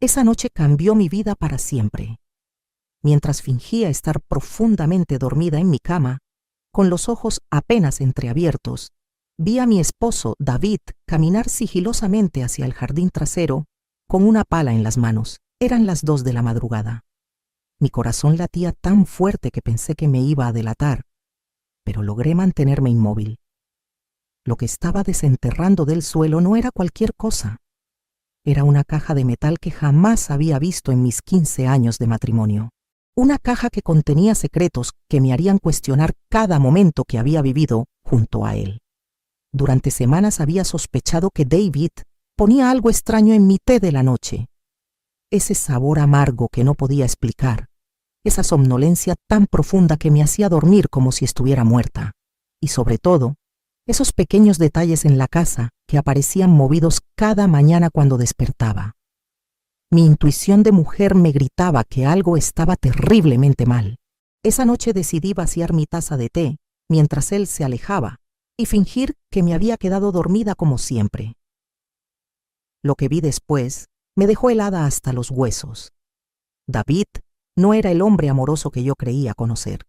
Esa noche cambió mi vida para siempre. Mientras fingía estar profundamente dormida en mi cama, con los ojos apenas entreabiertos, vi a mi esposo, David, caminar sigilosamente hacia el jardín trasero con una pala en las manos. Eran las 2 de la madrugada. Mi corazón latía tan fuerte que pensé que me iba a delatar, pero logré mantenerme inmóvil. Lo que estaba desenterrando del suelo no era cualquier cosa. Era una caja de metal que jamás había visto en mis 15 años de matrimonio. Una caja que contenía secretos que me harían cuestionar cada momento que había vivido junto a él. Durante semanas había sospechado que David ponía algo extraño en mi té de la noche. Ese sabor amargo que no podía explicar, esa somnolencia tan profunda que me hacía dormir como si estuviera muerta. Y sobre todo, esos pequeños detalles en la casa que aparecían movidos cada mañana cuando despertaba. Mi intuición de mujer me gritaba que algo estaba terriblemente mal. Esa noche decidí vaciar mi taza de té mientras él se alejaba y fingir que me había quedado dormida como siempre. Lo que vi después me dejó helada hasta los huesos. David no era el hombre amoroso que yo creía conocer.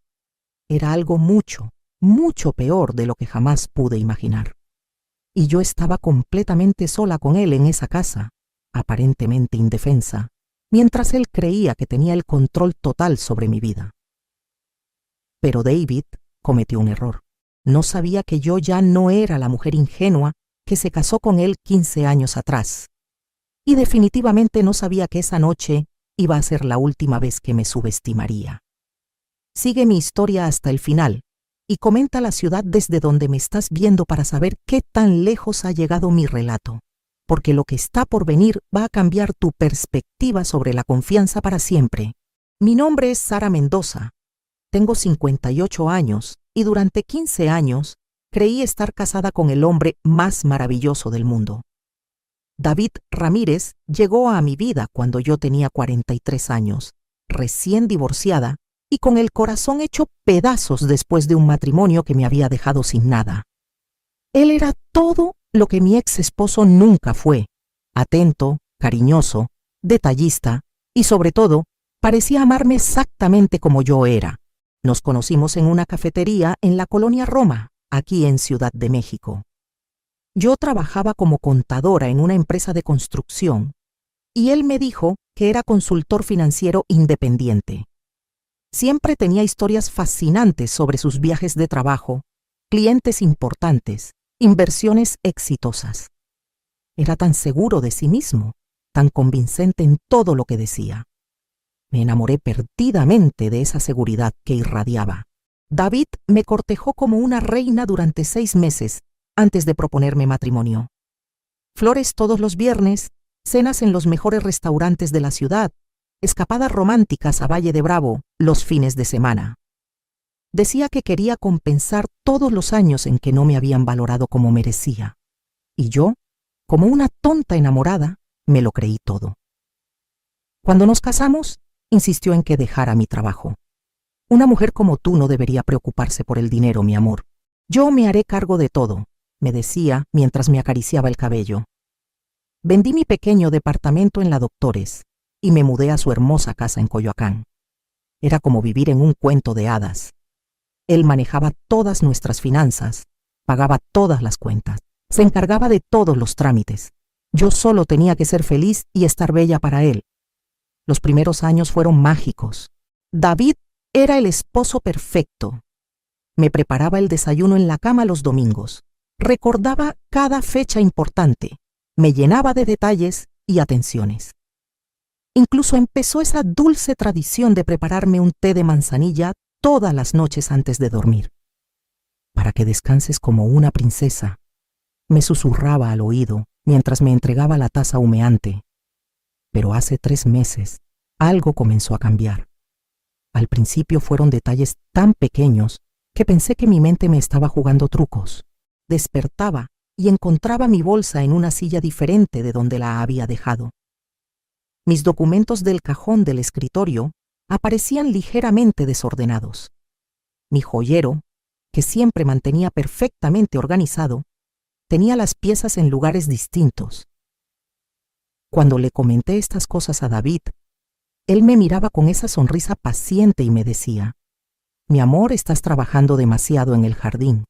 Era algo mucho, mucho peor de lo que jamás pude imaginar. Y yo estaba completamente sola con él en esa casa, aparentemente indefensa, mientras él creía que tenía el control total sobre mi vida. Pero David cometió un error. No sabía que yo ya no era la mujer ingenua que se casó con él 15 años atrás. Y definitivamente no sabía que esa noche iba a ser la última vez que me subestimaría. Sigue mi historia hasta el final y comenta la ciudad desde donde me estás viendo para saber qué tan lejos ha llegado mi relato, porque lo que está por venir va a cambiar tu perspectiva sobre la confianza para siempre. Mi nombre es Sara Mendoza. Tengo 58 años y durante 15 años creí estar casada con el hombre más maravilloso del mundo. David Ramírez llegó a mi vida cuando yo tenía 43 años, recién divorciada y con el corazón hecho pedazos después de un matrimonio que me había dejado sin nada. Él era todo lo que mi ex esposo nunca fue: atento, cariñoso, detallista y, sobre todo, parecía amarme exactamente como yo era. Nos conocimos en una cafetería en la colonia Roma, aquí en Ciudad de México. Yo trabajaba como contadora en una empresa de construcción y él me dijo que era consultor financiero independiente. Siempre tenía historias fascinantes sobre sus viajes de trabajo, clientes importantes, inversiones exitosas. Era tan seguro de sí mismo, tan convincente en todo lo que decía. Me enamoré perdidamente de esa seguridad que irradiaba. David me cortejó como una reina durante 6 meses antes de proponerme matrimonio. Flores todos los viernes, cenas en los mejores restaurantes de la ciudad, escapadas románticas a Valle de Bravo los fines de semana. Decía que quería compensar todos los años en que no me habían valorado como merecía. Y yo, como una tonta enamorada, me lo creí todo. Cuando nos casamos, insistió en que dejara mi trabajo. Una mujer como tú no debería preocuparse por el dinero, mi amor. Yo me haré cargo de todo, me decía mientras me acariciaba el cabello. Vendí mi pequeño departamento en La Doctores y me mudé a su hermosa casa en Coyoacán. Era como vivir en un cuento de hadas. Él manejaba todas nuestras finanzas, pagaba todas las cuentas, se encargaba de todos los trámites. Yo solo tenía que ser feliz y estar bella para él. Los primeros años fueron mágicos. David era el esposo perfecto. Me preparaba el desayuno en la cama los domingos. Recordaba cada fecha importante. Me llenaba de detalles y atenciones. Incluso empezó esa dulce tradición de prepararme un té de manzanilla todas las noches antes de dormir. Para que descanses como una princesa, me susurraba al oído mientras me entregaba la taza humeante. Pero hace 3 meses, algo comenzó a cambiar. Al principio fueron detalles tan pequeños que pensé que mi mente me estaba jugando trucos. Despertaba y encontraba mi bolsa en una silla diferente de donde la había dejado. Mis documentos del cajón del escritorio aparecían ligeramente desordenados. Mi joyero, que siempre mantenía perfectamente organizado, tenía las piezas en lugares distintos. Cuando le comenté estas cosas a David, él me miraba con esa sonrisa paciente y me decía: «Mi amor, estás trabajando demasiado en el jardín.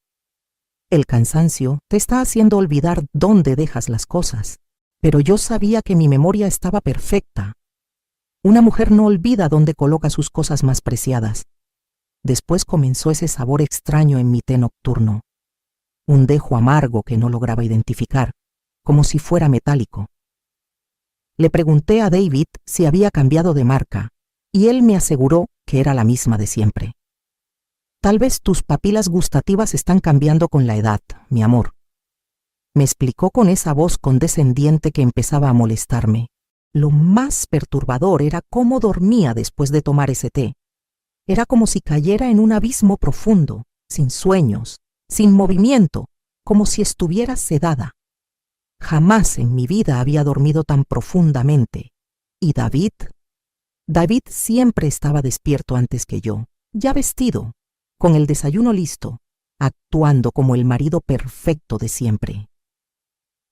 El cansancio te está haciendo olvidar dónde dejas las cosas». Pero yo sabía que mi memoria estaba perfecta. Una mujer no olvida dónde coloca sus cosas más preciadas. Después comenzó ese sabor extraño en mi té nocturno, un dejo amargo que no lograba identificar, como si fuera metálico. Le pregunté a David si había cambiado de marca, y él me aseguró que era la misma de siempre. «Tal vez tus papilas gustativas están cambiando con la edad, mi amor», me explicó con esa voz condescendiente que empezaba a molestarme. Lo más perturbador era cómo dormía después de tomar ese té. Era como si cayera en un abismo profundo, sin sueños, sin movimiento, como si estuviera sedada. Jamás en mi vida había dormido tan profundamente. ¿Y David? David siempre estaba despierto antes que yo, ya vestido, con el desayuno listo, actuando como el marido perfecto de siempre.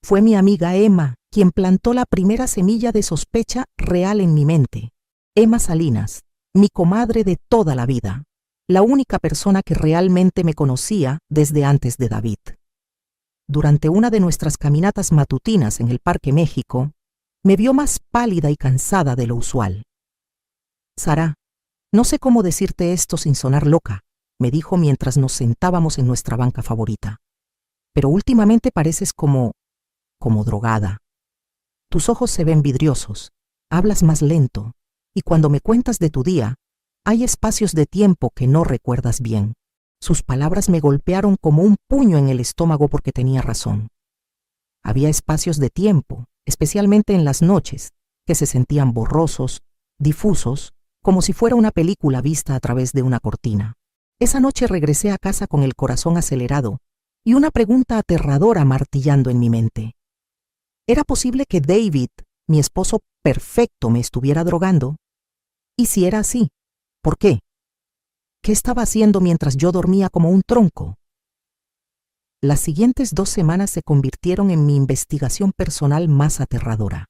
Fue mi amiga Emma quien plantó la primera semilla de sospecha real en mi mente. Emma Salinas, mi comadre de toda la vida, la única persona que realmente me conocía desde antes de David. Durante una de nuestras caminatas matutinas en el Parque México, me vio más pálida y cansada de lo usual. «Sara, no sé cómo decirte esto sin sonar loca», me dijo mientras nos sentábamos en nuestra banca favorita. «Pero últimamente pareces como drogada. Tus ojos se ven vidriosos, hablas más lento, y cuando me cuentas de tu día, hay espacios de tiempo que no recuerdas bien». Sus palabras me golpearon como un puño en el estómago porque tenía razón. Había espacios de tiempo, especialmente en las noches, que se sentían borrosos, difusos, como si fuera una película vista a través de una cortina. Esa noche regresé a casa con el corazón acelerado y una pregunta aterradora martillando en mi mente. ¿Era posible que David, mi esposo perfecto, me estuviera drogando? Y si era así, ¿por qué? ¿Qué estaba haciendo mientras yo dormía como un tronco? Las siguientes 2 semanas se convirtieron en mi investigación personal más aterradora.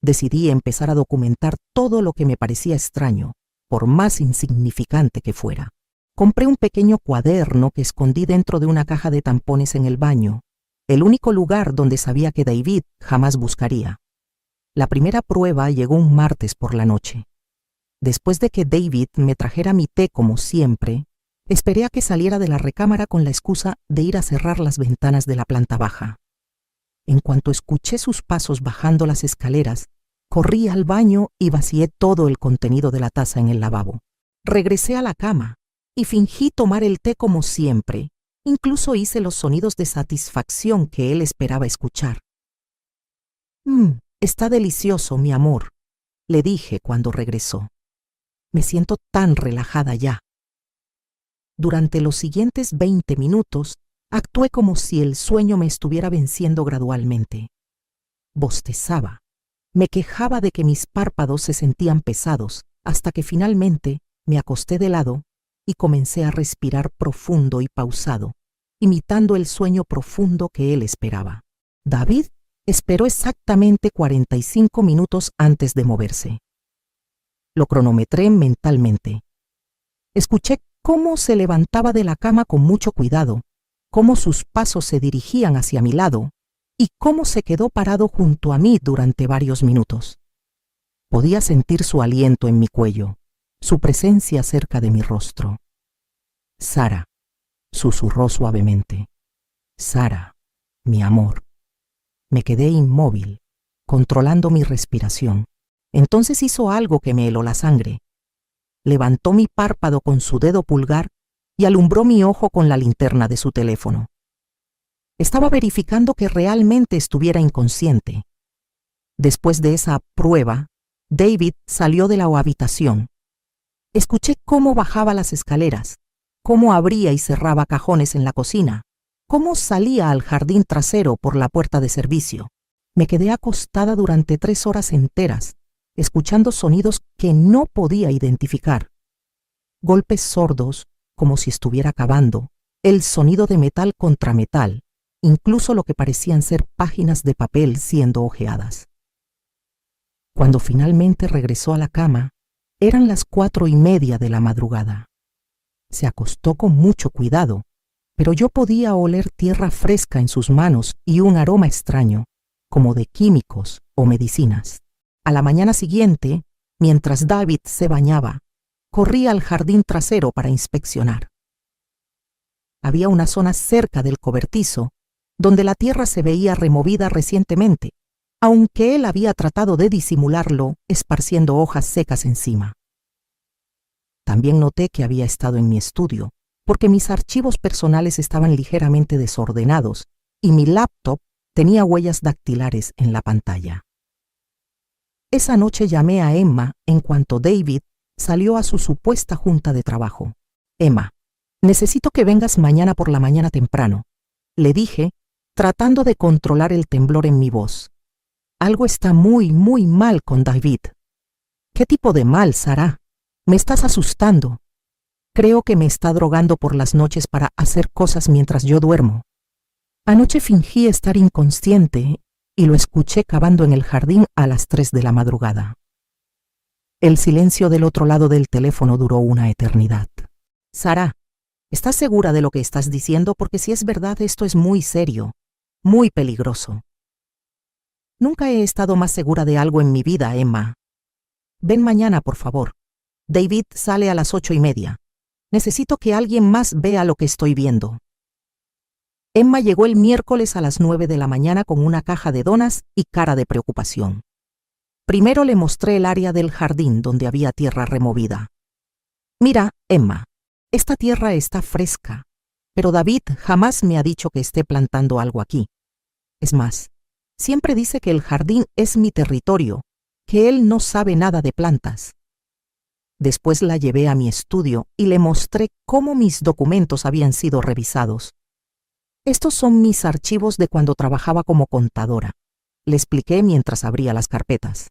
Decidí empezar a documentar todo lo que me parecía extraño, por más insignificante que fuera. Compré un pequeño cuaderno que escondí dentro de una caja de tampones en el baño, el único lugar donde sabía que David jamás buscaría. La primera prueba llegó un martes por la noche. Después de que David me trajera mi té como siempre, esperé a que saliera de la recámara con la excusa de ir a cerrar las ventanas de la planta baja. En cuanto escuché sus pasos bajando las escaleras, corrí al baño y vacié todo el contenido de la taza en el lavabo. Regresé a la cama y fingí tomar el té como siempre. Incluso hice los sonidos de satisfacción que él esperaba escuchar. Está delicioso, mi amor», le dije cuando regresó. «Me siento tan relajada ya». Durante los siguientes 20 minutos, actué como si el sueño me estuviera venciendo gradualmente. Bostezaba. Me quejaba de que mis párpados se sentían pesados, hasta que finalmente me acosté de lado y comencé a respirar profundo y pausado, imitando el sueño profundo que él esperaba. David esperó exactamente 45 minutos antes de moverse. Lo cronometré mentalmente. Escuché cómo se levantaba de la cama con mucho cuidado, cómo sus pasos se dirigían hacia mi lado y cómo se quedó parado junto a mí durante varios minutos. Podía sentir su aliento en mi cuello, su presencia cerca de mi rostro. «Sara», susurró suavemente. «Sara, mi amor». Me quedé inmóvil, controlando mi respiración. Entonces hizo algo que me heló la sangre. Levantó mi párpado con su dedo pulgar y alumbró mi ojo con la linterna de su teléfono. Estaba verificando que realmente estuviera inconsciente. Después de esa prueba, David salió de la habitación. Escuché cómo bajaba las escaleras, cómo abría y cerraba cajones en la cocina, cómo salía al jardín trasero por la puerta de servicio. Me quedé acostada durante 3 horas enteras, escuchando sonidos que no podía identificar. Golpes sordos, como si estuviera cavando, el sonido de metal contra metal, incluso lo que parecían ser páginas de papel siendo hojeadas. Cuando finalmente regresó a la cama, eran las 4:30 de la madrugada. Se acostó con mucho cuidado, pero yo podía oler tierra fresca en sus manos y un aroma extraño, como de químicos o medicinas. A la mañana siguiente, mientras David se bañaba, corrí al jardín trasero para inspeccionar. Había una zona cerca del cobertizo donde la tierra se veía removida recientemente, aunque él había tratado de disimularlo esparciendo hojas secas encima. También noté que había estado en mi estudio, porque mis archivos personales estaban ligeramente desordenados y mi laptop tenía huellas dactilares en la pantalla. Esa noche llamé a Emma en cuanto David salió a su supuesta junta de trabajo. Emma, necesito que vengas mañana por la mañana temprano, le dije, tratando de controlar el temblor en mi voz. Algo está muy mal con David. ¿Qué tipo de mal, Sara? Me estás asustando. Creo que me está drogando por las noches para hacer cosas mientras yo duermo. Anoche fingí estar inconsciente y lo escuché cavando en el jardín a las 3 de la madrugada. El silencio del otro lado del teléfono duró una eternidad. Sara, ¿estás segura de lo que estás diciendo? Porque si es verdad, esto es muy serio, muy peligroso. Nunca he estado más segura de algo en mi vida, Emma. Ven mañana, por favor. David sale a las 8:30. Necesito que alguien más vea lo que estoy viendo. Emma llegó el miércoles a las 9 de la mañana con una caja de donas y cara de preocupación. Primero le mostré el área del jardín donde había tierra removida. Mira, Emma, esta tierra está fresca, pero David jamás me ha dicho que esté plantando algo aquí. Es más, siempre dice que el jardín es mi territorio, que él no sabe nada de plantas. Después la llevé a mi estudio y le mostré cómo mis documentos habían sido revisados. Estos son mis archivos de cuando trabajaba como contadora, le expliqué mientras abría las carpetas.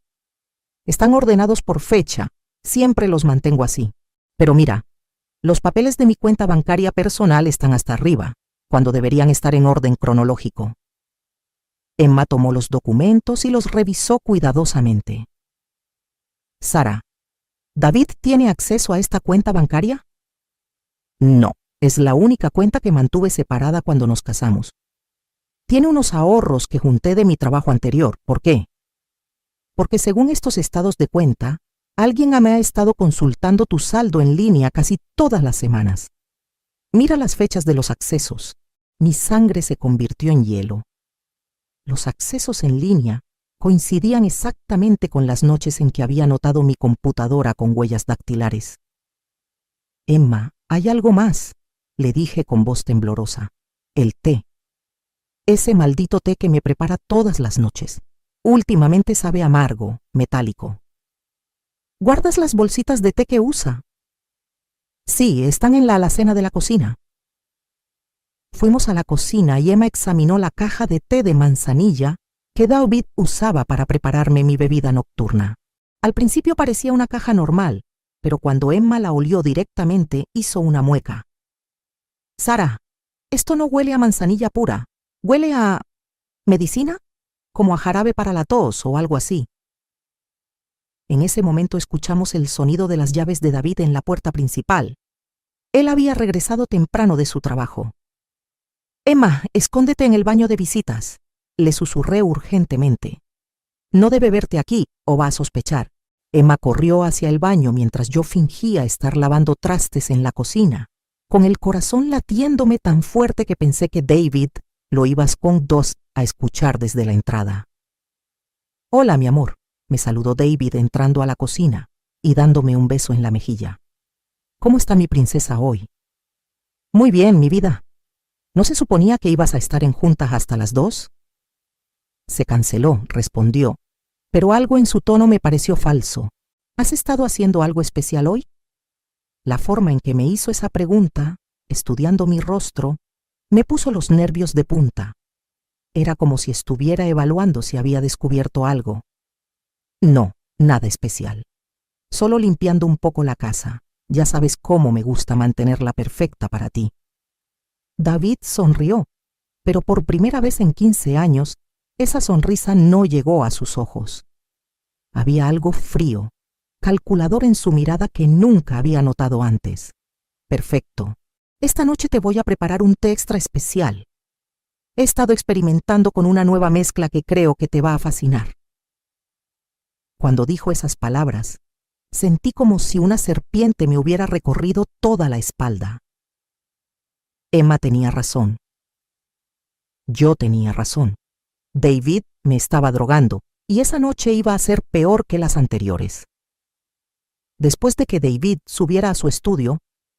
Están ordenados por fecha, siempre los mantengo así. Pero mira, los papeles de mi cuenta bancaria personal están hasta arriba, cuando deberían estar en orden cronológico. Emma tomó los documentos y los revisó cuidadosamente. Sara, ¿David tiene acceso a esta cuenta bancaria? No, es la única cuenta que mantuve separada cuando nos casamos. Tiene unos ahorros que junté de mi trabajo anterior. ¿Por qué? Porque según estos estados de cuenta, alguien me ha estado consultando tu saldo en línea casi todas las semanas. Mira las fechas de los accesos. Mi sangre se convirtió en hielo. Los accesos en línea coincidían exactamente con las noches en que había notado mi computadora con huellas dactilares. Emma, hay algo más, le dije con voz temblorosa. El té. Ese maldito té que me prepara todas las noches. Últimamente sabe amargo, metálico. ¿Guardas las bolsitas de té que usa? Sí, están en la alacena de la cocina. Fuimos a la cocina y Emma examinó la caja de té de manzanilla que David usaba para prepararme mi bebida nocturna. Al principio parecía una caja normal, pero cuando Emma la olió directamente hizo una mueca. Sara, esto no huele a manzanilla pura, huele a... ¿medicina? Como a jarabe para la tos o algo así. En ese momento escuchamos el sonido de las llaves de David en la puerta principal. Él había regresado temprano de su trabajo. Emma, escóndete en el baño de visitas, le susurré urgentemente. No debe verte aquí o va a sospechar. Emma corrió hacia el baño mientras yo fingía estar lavando trastes en la cocina, con el corazón latiéndome tan fuerte que pensé que David lo iba a escuchar desde la entrada. Hola, mi amor, me saludó David entrando a la cocina y dándome un beso en la mejilla. ¿Cómo está mi princesa hoy? Muy bien, mi vida. ¿No se suponía que ibas a estar en juntas hasta las 2? Se canceló, respondió, pero algo en su tono me pareció falso. ¿Has estado haciendo algo especial hoy? La forma en que me hizo esa pregunta, estudiando mi rostro, me puso los nervios de punta. Era como si estuviera evaluando si había descubierto algo. No, nada especial. Solo limpiando un poco la casa. Ya sabes cómo me gusta mantenerla perfecta para ti. David sonrió, pero por primera vez en 15 años, esa sonrisa no llegó a sus ojos. Había algo frío, calculador en su mirada que nunca había notado antes. Perfecto. Esta noche te voy a preparar un té extra especial. He estado experimentando con una nueva mezcla que creo que te va a fascinar. Cuando dijo esas palabras, sentí como si una serpiente me hubiera recorrido toda la espalda. Emma tenía razón. Yo tenía razón. David me estaba drogando y esa noche iba a ser peor que las anteriores. Después de que David subiera a su estudio,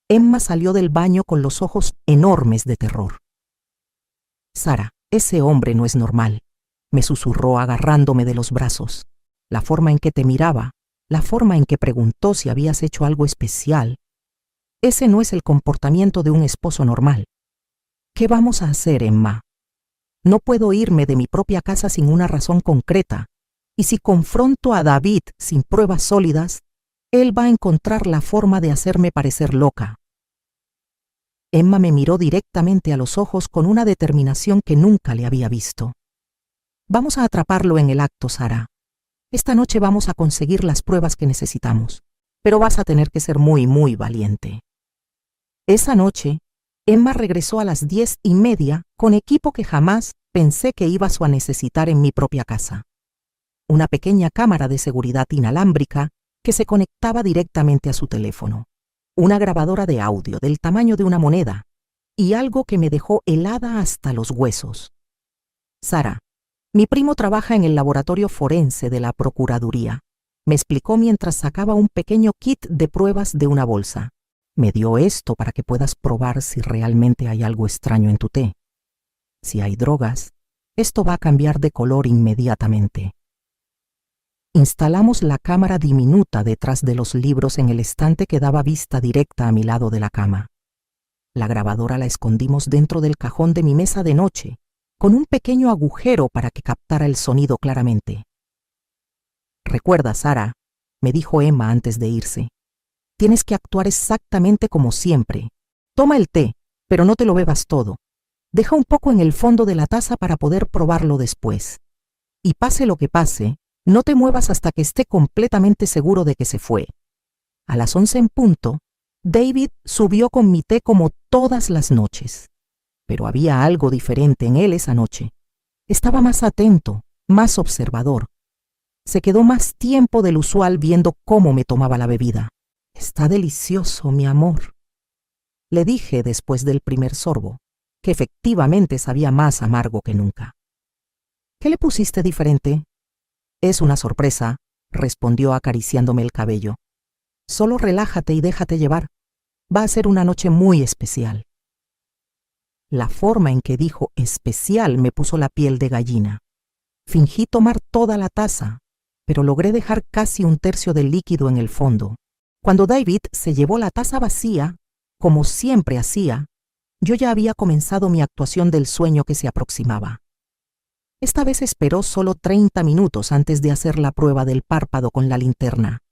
Emma salió del baño con los ojos enormes de terror. Sara, ese hombre no es normal, me susurró agarrándome de los brazos. La forma en que te miraba, la forma en que preguntó si habías hecho algo especial. Ese no es el comportamiento de un esposo normal. ¿Qué vamos a hacer, Emma? No puedo irme de mi propia casa sin una razón concreta, y si confronto a David sin pruebas sólidas, él va a encontrar la forma de hacerme parecer loca. Emma me miró directamente a los ojos con una determinación que nunca le había visto. Vamos a atraparlo en el acto, Sara. Esta noche vamos a conseguir las pruebas que necesitamos, pero vas a tener que ser muy, muy valiente. Esa noche, Emma regresó a las 10:30 con equipo que jamás pensé que iba a necesitar en mi propia casa. Una pequeña cámara de seguridad inalámbrica que se conectaba directamente a su teléfono, una grabadora de audio del tamaño de una moneda y algo que me dejó helada hasta los huesos. Sara, mi primo trabaja en el laboratorio forense de la Procuraduría, me explicó mientras sacaba un pequeño kit de pruebas de una bolsa. Me dio esto para que puedas probar si realmente hay algo extraño en tu té. Si hay drogas, esto va a cambiar de color inmediatamente. Instalamos la cámara diminuta detrás de los libros en el estante que daba vista directa a mi lado de la cama. La grabadora la escondimos dentro del cajón de mi mesa de noche, con un pequeño agujero para que captara el sonido claramente. Recuerda, Sara, me dijo Emma antes de irse, tienes que actuar exactamente como siempre. Toma el té, pero no te lo bebas todo. Deja un poco en el fondo de la taza para poder probarlo después. Y pase lo que pase, no te muevas hasta que esté completamente seguro de que se fue. A las 11 en punto, David subió con mi té como todas las noches. Pero había algo diferente en él esa noche. Estaba más atento, más observador. Se quedó más tiempo del usual viendo cómo me tomaba la bebida. Está delicioso, mi amor. Le dije después del primer sorbo, que efectivamente sabía más amargo que nunca. ¿Qué le pusiste diferente? Es una sorpresa, respondió acariciándome el cabello. Solo relájate y déjate llevar. Va a ser una noche muy especial. La forma en que dijo especial me puso la piel de gallina. Fingí tomar toda la taza, pero logré dejar casi un tercio del líquido en el fondo. Cuando David se llevó la taza vacía, como siempre hacía, yo ya había comenzado mi actuación del sueño que se aproximaba. Esta vez esperó solo 30 minutos antes de hacer la prueba del párpado con la linterna.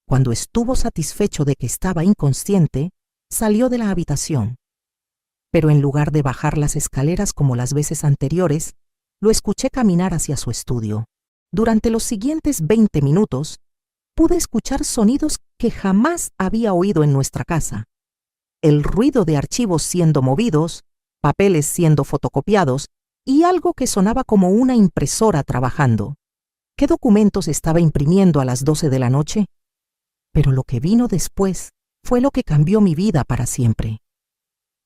Cuando estuvo satisfecho de que estaba inconsciente, salió de la habitación. Pero en lugar de bajar las escaleras como las veces anteriores, lo escuché caminar hacia su estudio. Durante los siguientes 20 minutos, pude escuchar sonidos que jamás había oído en nuestra casa. El ruido de archivos siendo movidos, papeles siendo fotocopiados y algo que sonaba como una impresora trabajando. ¿Qué documentos estaba imprimiendo a las 12 de la noche? Pero lo que vino después fue lo que cambió mi vida para siempre.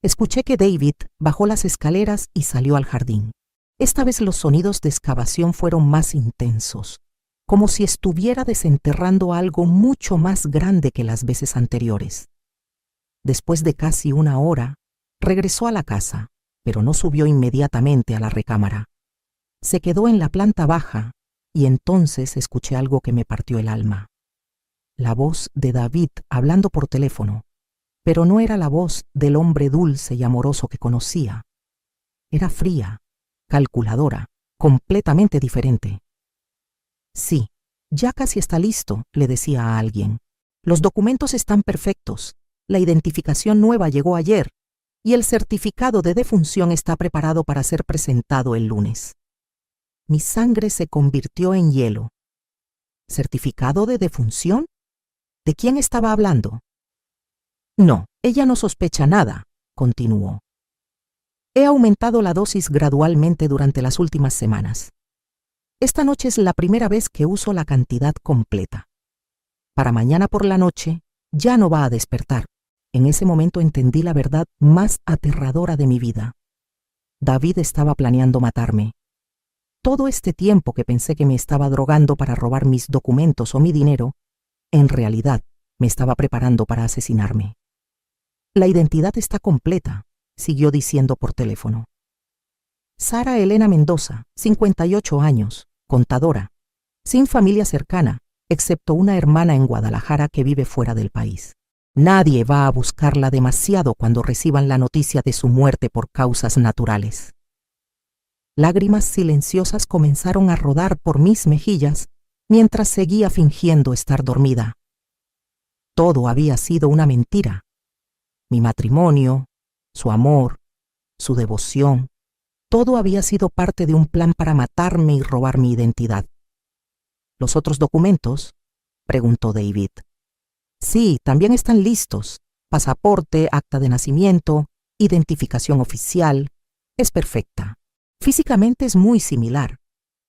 Escuché que David bajó las escaleras y salió al jardín. Esta vez los sonidos de excavación fueron más intensos, como si estuviera desenterrando algo mucho más grande que las veces anteriores. Después de casi una hora, regresó a la casa, pero no subió inmediatamente a la recámara. Se quedó en la planta baja y entonces escuché algo que me partió el alma. La voz de David hablando por teléfono, pero no era la voz del hombre dulce y amoroso que conocía. Era fría, calculadora, completamente diferente. Sí, ya casi está listo, le decía a alguien. Los documentos están perfectos, la identificación nueva llegó ayer y el certificado de defunción está preparado para ser presentado el lunes. Mi sangre se convirtió en hielo. ¿Certificado de defunción? ¿De quién estaba hablando? No, ella no sospecha nada, continuó. He aumentado la dosis gradualmente durante las últimas semanas. Esta noche es la primera vez que uso la cantidad completa. Para mañana por la noche ya no va a despertar. En ese momento entendí la verdad más aterradora de mi vida. David estaba planeando matarme. Todo este tiempo que pensé que me estaba drogando para robar mis documentos o mi dinero, en realidad me estaba preparando para asesinarme. La identidad está completa, siguió diciendo por teléfono. Sara Elena Mendoza, 58 años, contadora, sin familia cercana, excepto una hermana en Guadalajara que vive fuera del país. Nadie va a buscarla demasiado cuando reciban la noticia de su muerte por causas naturales. Lágrimas silenciosas comenzaron a rodar por mis mejillas mientras seguía fingiendo estar dormida. Todo había sido una mentira. Mi matrimonio, su amor, su devoción, todo había sido parte de un plan para matarme y robar mi identidad. ¿Los otros documentos?, preguntó David. Sí, también están listos. Pasaporte, acta de nacimiento, identificación oficial. Es perfecta. Físicamente es muy similar.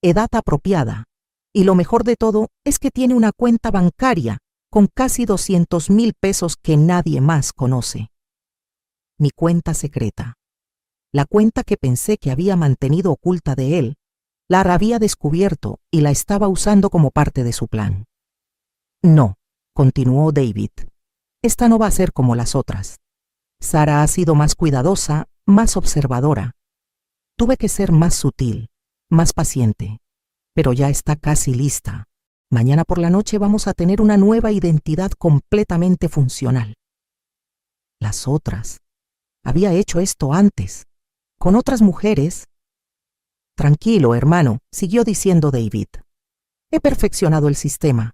Edad apropiada. Y lo mejor de todo es que tiene una cuenta bancaria con casi 200,000 pesos que nadie más conoce. Mi cuenta secreta. La cuenta que pensé que había mantenido oculta de él, la había descubierto y la estaba usando como parte de su plan. No, continuó David. Esta no va a ser como las otras. Sara ha sido más cuidadosa, más observadora. Tuve que ser más sutil, más paciente, pero ya está casi lista. Mañana por la noche vamos a tener una nueva identidad completamente funcional. Las otras. Había hecho esto antes, con otras mujeres. Tranquilo, hermano, siguió diciendo David. He perfeccionado el sistema.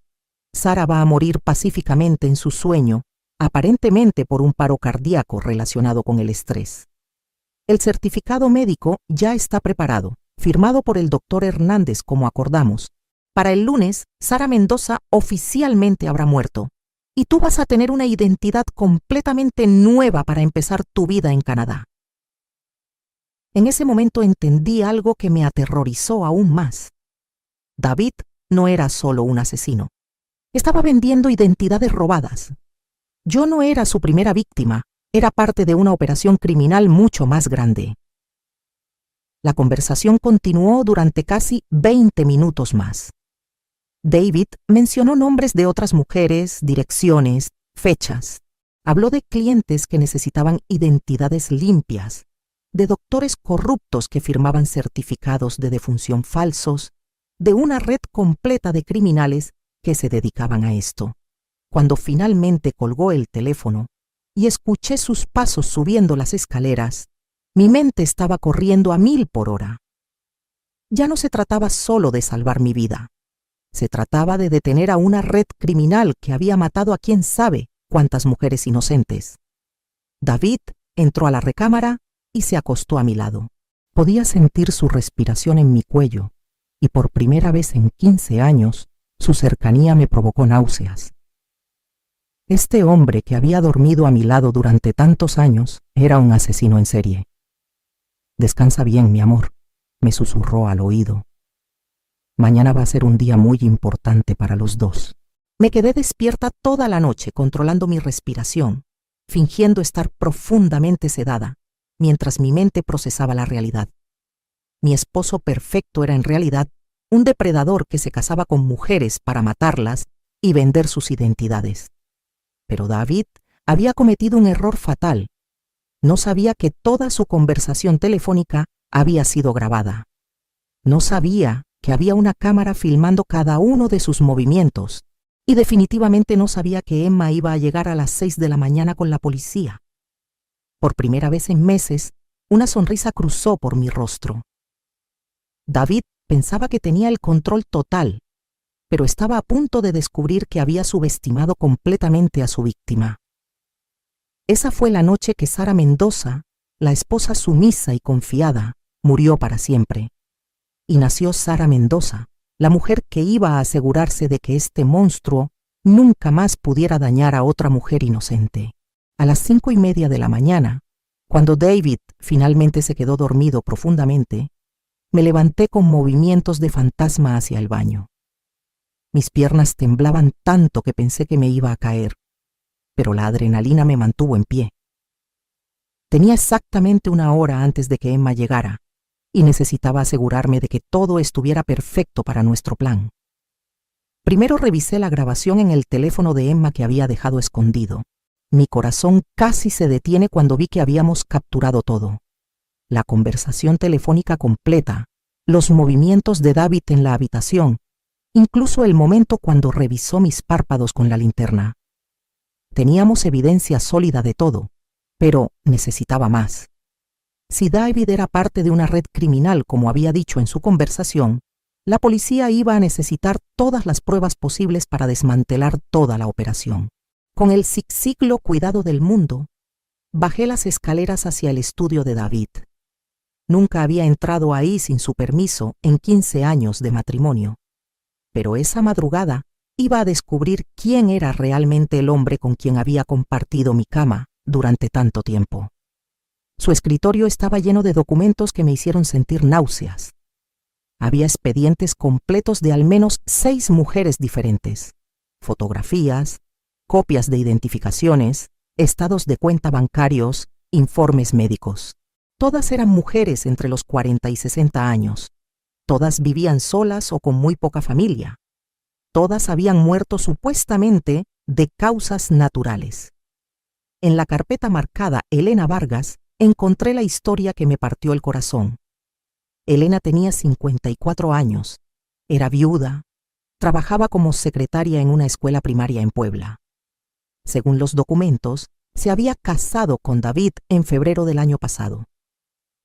Sara va a morir pacíficamente en su sueño, aparentemente por un paro cardíaco relacionado con el estrés. El certificado médico ya está preparado, firmado por el doctor Hernández como acordamos. Para el lunes, Sara Mendoza oficialmente habrá muerto, y tú vas a tener una identidad completamente nueva para empezar tu vida en Canadá. En ese momento entendí algo que me aterrorizó aún más. David no era solo un asesino. Estaba vendiendo identidades robadas. Yo no era su primera víctima, era parte de una operación criminal mucho más grande. La conversación continuó durante casi 20 minutos más. David mencionó nombres de otras mujeres, direcciones, fechas. Habló de clientes que necesitaban identidades limpias, de doctores corruptos que firmaban certificados de defunción falsos, de una red completa de criminales que se dedicaban a esto. Cuando finalmente colgó el teléfono y escuché sus pasos subiendo las escaleras, mi mente estaba corriendo a 1000 por hora. Ya no se trataba solo de salvar mi vida. Se trataba de detener a una red criminal que había matado a quién sabe cuántas mujeres inocentes. David entró a la recámara y se acostó a mi lado. Podía sentir su respiración en mi cuello y por primera vez en 15 años su cercanía me provocó náuseas. Este hombre que había dormido a mi lado durante tantos años era un asesino en serie. Descansa bien, mi amor, me susurró al oído. Mañana va a ser un día muy importante para los dos. Me quedé despierta toda la noche controlando mi respiración, fingiendo estar profundamente sedada, mientras mi mente procesaba la realidad. Mi esposo perfecto era en realidad un depredador que se casaba con mujeres para matarlas y vender sus identidades. Pero David había cometido un error fatal. No sabía que toda su conversación telefónica había sido grabada. No sabía que había una cámara filmando cada uno de sus movimientos, y definitivamente no sabía que Emma iba a llegar a las 6 de la mañana con la policía. Por primera vez en meses, una sonrisa cruzó por mi rostro. David pensaba que tenía el control total, pero estaba a punto de descubrir que había subestimado completamente a su víctima. Esa fue la noche que Sara Mendoza, la esposa sumisa y confiada, murió para siempre. Y nació Sara Mendoza, la mujer que iba a asegurarse de que este monstruo nunca más pudiera dañar a otra mujer inocente. A las 5:30 de la mañana, cuando David finalmente se quedó dormido profundamente, me levanté con movimientos de fantasma hacia el baño. Mis piernas temblaban tanto que pensé que me iba a caer, pero la adrenalina me mantuvo en pie. Tenía exactamente 1 hora antes de que Emma llegara, y necesitaba asegurarme de que todo estuviera perfecto para nuestro plan. Primero revisé la grabación en el teléfono de Emma que había dejado escondido. Mi corazón casi se detiene cuando vi que habíamos capturado todo. La conversación telefónica completa, los movimientos de David en la habitación, incluso el momento cuando revisó mis párpados con la linterna. Teníamos evidencia sólida de todo, pero necesitaba más. Si David era parte de una red criminal, como había dicho en su conversación, la policía iba a necesitar todas las pruebas posibles para desmantelar toda la operación. Con el siglo cuidado del mundo, bajé las escaleras hacia el estudio de David. Nunca había entrado ahí sin su permiso en 15 años de matrimonio. Pero esa madrugada iba a descubrir quién era realmente el hombre con quien había compartido mi cama durante tanto tiempo. Su escritorio estaba lleno de documentos que me hicieron sentir náuseas. Había expedientes completos de al menos 6 mujeres diferentes, fotografías, copias de identificaciones, estados de cuenta bancarios, informes médicos. Todas eran mujeres entre los 40 y 60 años. Todas vivían solas o con muy poca familia. Todas habían muerto supuestamente de causas naturales. En la carpeta marcada Elena Vargas encontré la historia que me partió el corazón. Elena tenía 54 años, era viuda, trabajaba como secretaria en una escuela primaria en Puebla. Según los documentos, se había casado con David en febrero del año pasado.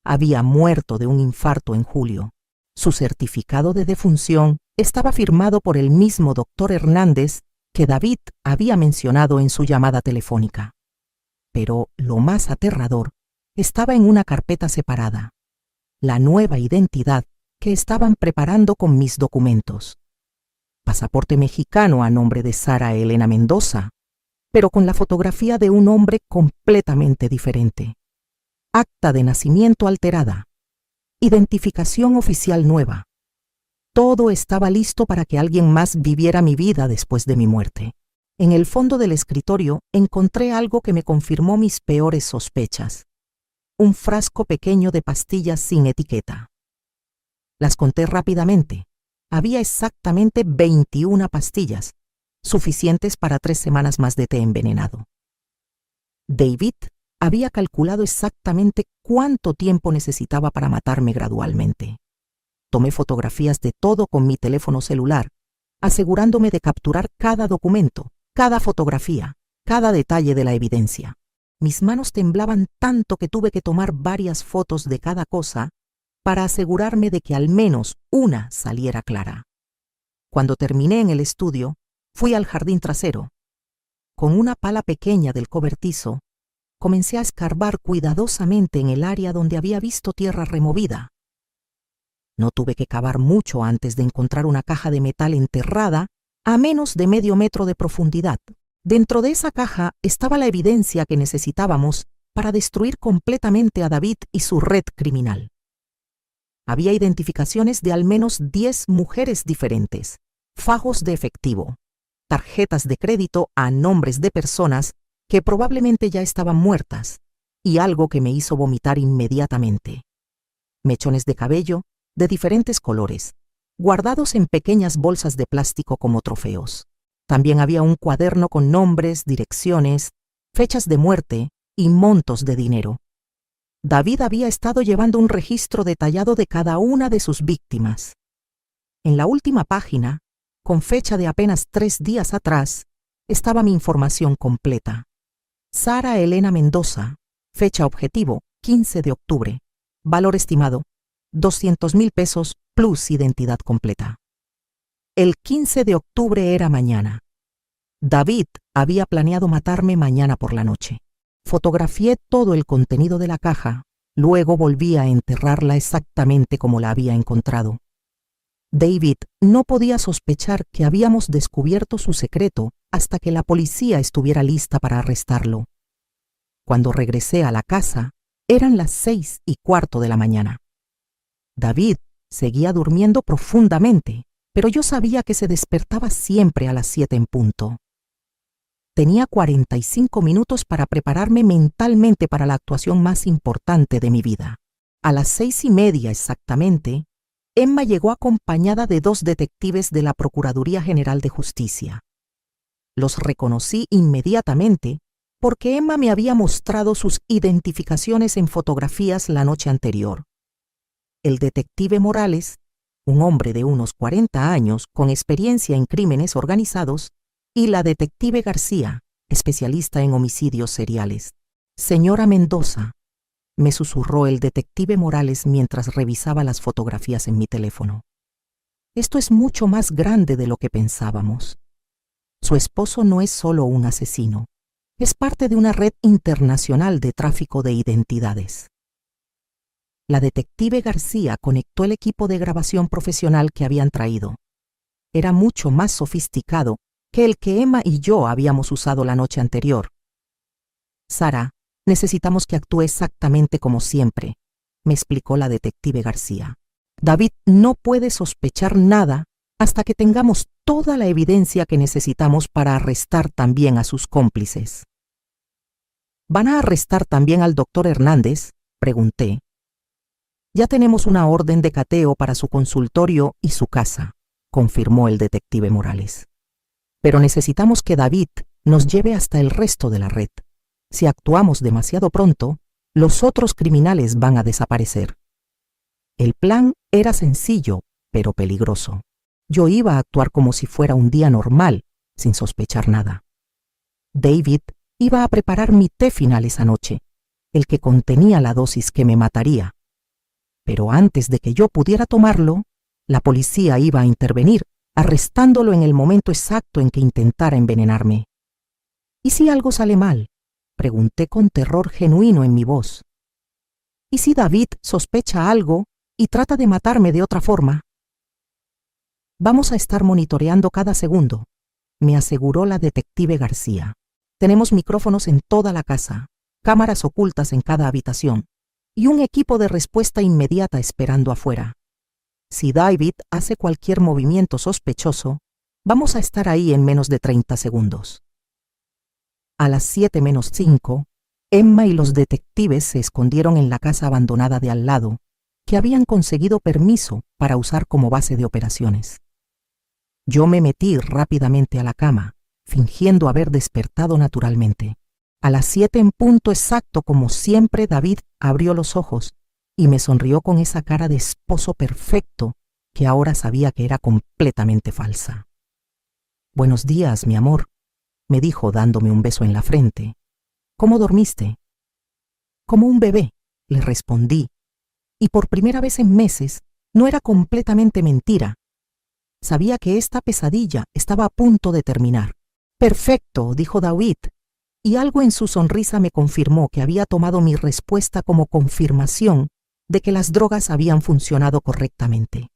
Había muerto de un infarto en julio. Su certificado de defunción estaba firmado por el mismo doctor Hernández que David había mencionado en su llamada telefónica. Pero lo más aterrador estaba en una carpeta separada, la nueva identidad que estaban preparando con mis documentos. Pasaporte mexicano a nombre de Sara Elena Mendoza, pero con la fotografía de un hombre completamente diferente. Acta de nacimiento alterada. Identificación oficial nueva. Todo estaba listo para que alguien más viviera mi vida después de mi muerte. En el fondo del escritorio encontré algo que me confirmó mis peores sospechas. Un frasco pequeño de pastillas sin etiqueta. Las conté rápidamente. Había exactamente 21 pastillas, suficientes para 3 semanas más de té envenenado. David había calculado exactamente cuánto tiempo necesitaba para matarme gradualmente. Tomé fotografías de todo con mi teléfono celular, asegurándome de capturar cada documento, cada fotografía, cada detalle de la evidencia. Mis manos temblaban tanto que tuve que tomar varias fotos de cada cosa para asegurarme de que al menos una saliera clara. Cuando terminé en el estudio, fui al jardín trasero. Con una pala pequeña del cobertizo, comencé a escarbar cuidadosamente en el área donde había visto tierra removida. No tuve que cavar mucho antes de encontrar una caja de metal enterrada a menos de medio metro de profundidad. Dentro de esa caja estaba la evidencia que necesitábamos para destruir completamente a David y su red criminal. Había identificaciones de al menos 10 mujeres diferentes, fajos de efectivo, tarjetas de crédito a nombres de personas que probablemente ya estaban muertas, y algo que me hizo vomitar inmediatamente. Mechones de cabello de diferentes colores, guardados en pequeñas bolsas de plástico como trofeos. También había un cuaderno con nombres, direcciones, fechas de muerte y montos de dinero. David había estado llevando un registro detallado de cada una de sus víctimas. En la última página, con fecha de apenas 3 días atrás, estaba mi información completa. Sara Elena Mendoza, fecha objetivo, 15 de octubre, valor estimado, 200,000 pesos plus identidad completa. El 15 de octubre era mañana. David había planeado matarme mañana por la noche. Fotografié todo el contenido de la caja, luego volví a enterrarla exactamente como la había encontrado. David no podía sospechar que habíamos descubierto su secreto hasta que la policía estuviera lista para arrestarlo. Cuando regresé a la casa, eran las 6:15 de la mañana. David seguía durmiendo profundamente, pero yo sabía que se despertaba siempre a las 7 en punto. Tenía 45 minutos para prepararme mentalmente para la actuación más importante de mi vida. A las 6:30 exactamente, Emma llegó acompañada de 2 detectives de la Procuraduría General de Justicia. Los reconocí inmediatamente porque Emma me había mostrado sus identificaciones en fotografías la noche anterior. El detective Morales, un hombre de unos 40 años con experiencia en crímenes organizados, y la detective García, especialista en homicidios seriales. «Señora Mendoza», me susurró el detective Morales mientras revisaba las fotografías en mi teléfono. «Esto es mucho más grande de lo que pensábamos. Su esposo no es solo un asesino, es parte de una red internacional de tráfico de identidades». La detective García conectó el equipo de grabación profesional que habían traído. Era mucho más sofisticado que el que Emma y yo habíamos usado la noche anterior. «Sara, necesitamos que actúe exactamente como siempre», me explicó la detective García. «David no puede sospechar nada hasta que tengamos toda la evidencia que necesitamos para arrestar también a sus cómplices». «¿Van a arrestar también al doctor Hernández?», pregunté. «Ya tenemos una orden de cateo para su consultorio y su casa», confirmó el detective Morales. «Pero necesitamos que David nos lleve hasta el resto de la red. Si actuamos demasiado pronto, los otros criminales van a desaparecer». El plan era sencillo, pero peligroso. Yo iba a actuar como si fuera un día normal, sin sospechar nada. David iba a preparar mi té final esa noche, el que contenía la dosis que me mataría. Pero antes de que yo pudiera tomarlo, la policía iba a intervenir, arrestándolo en el momento exacto en que intentara envenenarme. «¿Y si algo sale mal?», pregunté con terror genuino en mi voz. «¿Y si David sospecha algo y trata de matarme de otra forma?». «Vamos a estar monitoreando cada segundo», me aseguró la detective García. «Tenemos micrófonos en toda la casa, cámaras ocultas en cada habitación y un equipo de respuesta inmediata esperando afuera. Si David hace cualquier movimiento sospechoso, vamos a estar ahí en menos de 30 segundos». A las 7:05, Emma y los detectives se escondieron en la casa abandonada de al lado, que habían conseguido permiso para usar como base de operaciones. Yo me metí rápidamente a la cama, fingiendo haber despertado naturalmente. A las 7 en punto exacto, como siempre, David abrió los ojos y me sonrió con esa cara de esposo perfecto que ahora sabía que era completamente falsa. «Buenos días, mi amor», me dijo dándome un beso en la frente. «¿Cómo dormiste?». «Como un bebé», le respondí, y por primera vez en meses no era completamente mentira. Sabía que esta pesadilla estaba a punto de terminar. «Perfecto», dijo David, y algo en su sonrisa me confirmó que había tomado mi respuesta como confirmación de que las drogas habían funcionado correctamente.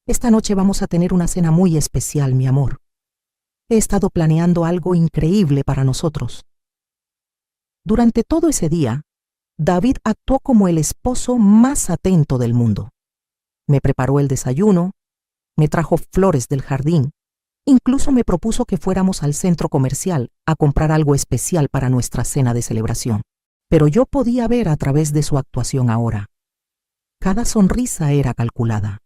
«Esta noche vamos a tener una cena muy especial, mi amor. He estado planeando algo increíble para nosotros». Durante todo ese día, David actuó como el esposo más atento del mundo. Me preparó el desayuno, me trajo flores del jardín, incluso me propuso que fuéramos al centro comercial a comprar algo especial para nuestra cena de celebración. Pero yo podía ver a través de su actuación ahora. Cada sonrisa era calculada.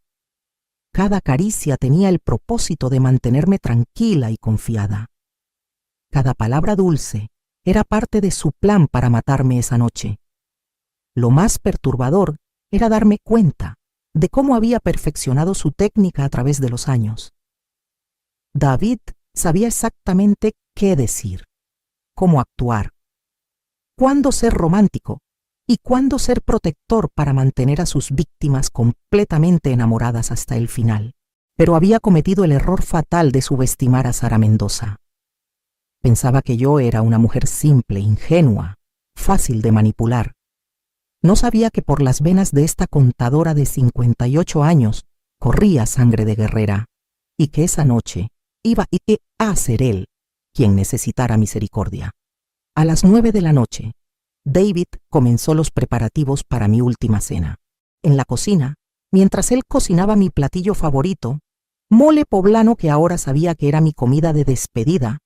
Cada caricia tenía el propósito de mantenerme tranquila y confiada. Cada palabra dulce era parte de su plan para matarme esa noche. Lo más perturbador era darme cuenta de cómo había perfeccionado su técnica a través de los años. David sabía exactamente qué decir, cómo actuar, cuándo ser romántico y cuándo ser protector para mantener a sus víctimas completamente enamoradas hasta el final. Pero había cometido el error fatal de subestimar a Sara Mendoza. Pensaba que yo era una mujer simple, ingenua, fácil de manipular. No sabía que por las venas de esta contadora de 58 años corría sangre de guerrera, y que esa noche iba a ser él quien necesitara misericordia. A las 9 de la noche, David comenzó los preparativos para mi última cena. En la cocina, mientras él cocinaba mi platillo favorito, mole poblano que ahora sabía que era mi comida de despedida,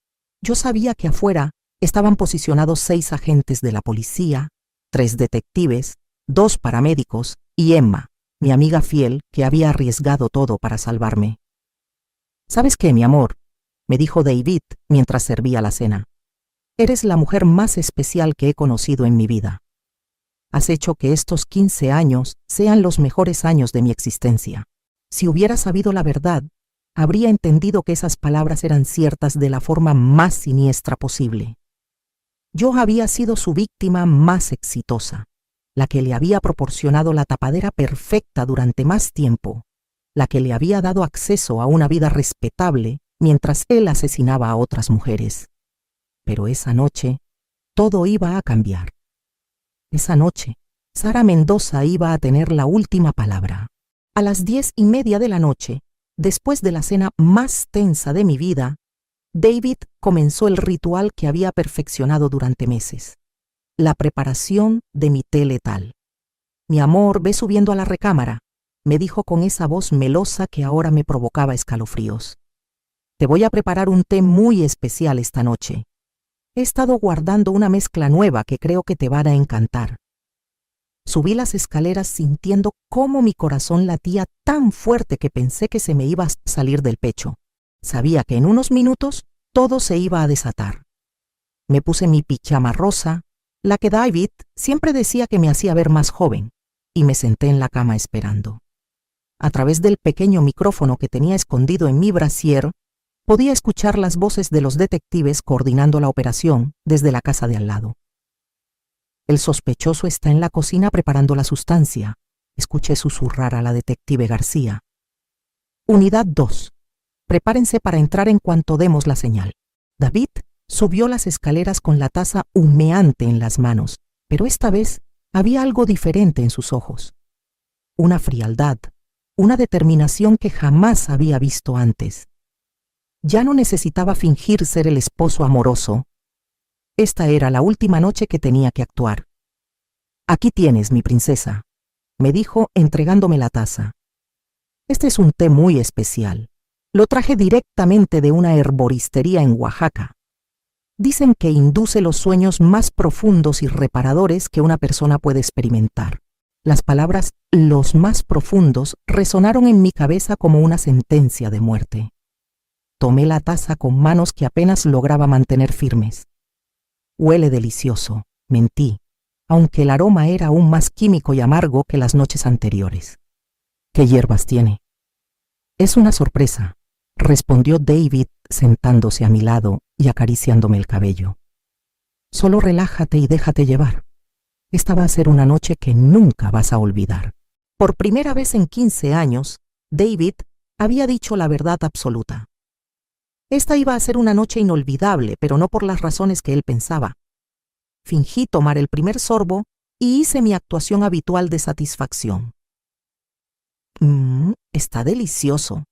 yo sabía que afuera estaban posicionados 6 agentes de la policía, 3 detectives, 2 paramédicos y Emma, mi amiga fiel que había arriesgado todo para salvarme. ¿Sabes qué, mi amor?, me dijo David mientras servía la cena. Eres la mujer más especial que he conocido en mi vida. Has hecho que estos 15 años sean los mejores años de mi existencia. Si hubiera sabido la verdad, habría entendido que esas palabras eran ciertas de la forma más siniestra posible. Yo había sido su víctima más exitosa, la que le había proporcionado la tapadera perfecta durante más tiempo, la que le había dado acceso a una vida respetable mientras él asesinaba a otras mujeres. Pero esa noche, todo iba a cambiar. Esa noche, Sara Mendoza iba a tener la última palabra. A las 10:30 de la noche, después de la cena más tensa de mi vida, David comenzó el ritual que había perfeccionado durante meses. La preparación de mi té letal. Mi amor, ve subiendo a la recámara, me dijo con esa voz melosa que ahora me provocaba escalofríos. Te voy a preparar un té muy especial esta noche. He estado guardando una mezcla nueva que creo que te van a encantar. Subí las escaleras sintiendo cómo mi corazón latía tan fuerte que pensé que se me iba a salir del pecho. Sabía que en unos minutos todo se iba a desatar. Me puse mi pijama rosa, la que David siempre decía que me hacía ver más joven, y me senté en la cama esperando. A través del pequeño micrófono que tenía escondido en mi brasier, podía escuchar las voces de los detectives coordinando la operación desde la casa de al lado. El sospechoso está en la cocina preparando la sustancia, escuché susurrar a la detective García. Unidad 2. Prepárense para entrar en cuanto demos la señal. David subió las escaleras con la taza humeante en las manos, pero esta vez había algo diferente en sus ojos. Una frialdad, una determinación que jamás había visto antes. Ya no necesitaba fingir ser el esposo amoroso. Esta era la última noche que tenía que actuar. Aquí tienes, mi princesa, me dijo entregándome la taza. Este es un té muy especial. Lo traje directamente de una herboristería en Oaxaca. Dicen que induce los sueños más profundos y reparadores que una persona puede experimentar. Las palabras «los más profundos» resonaron en mi cabeza como una sentencia de muerte. Tomé la taza con manos que apenas lograba mantener firmes. Huele delicioso, mentí, aunque el aroma era aún más químico y amargo que las noches anteriores. ¿Qué hierbas tiene? Es una sorpresa, respondió David sentándose a mi lado y acariciándome el cabello. Solo relájate y déjate llevar. Esta va a ser una noche que nunca vas a olvidar. Por primera vez en 15 años, David había dicho la verdad absoluta. Esta iba a ser una noche inolvidable, pero no por las razones que él pensaba. Fingí tomar el primer sorbo y hice mi actuación habitual de satisfacción. Está delicioso.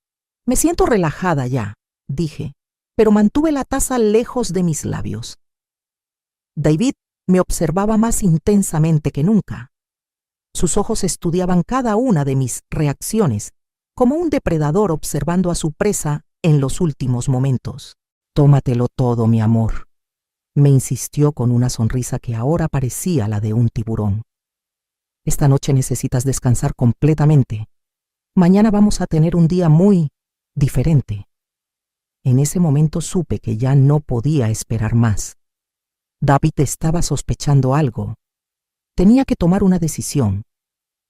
Me siento relajada ya, dije, pero mantuve la taza lejos de mis labios. David me observaba más intensamente que nunca. Sus ojos estudiaban cada una de mis reacciones, como un depredador observando a su presa en los últimos momentos. Tómatelo todo, mi amor, me insistió con una sonrisa que ahora parecía la de un tiburón. Esta noche necesitas descansar completamente. Mañana vamos a tener un día muy diferente. En ese momento supe que ya no podía esperar más. David estaba sospechando algo. Tenía que tomar una decisión.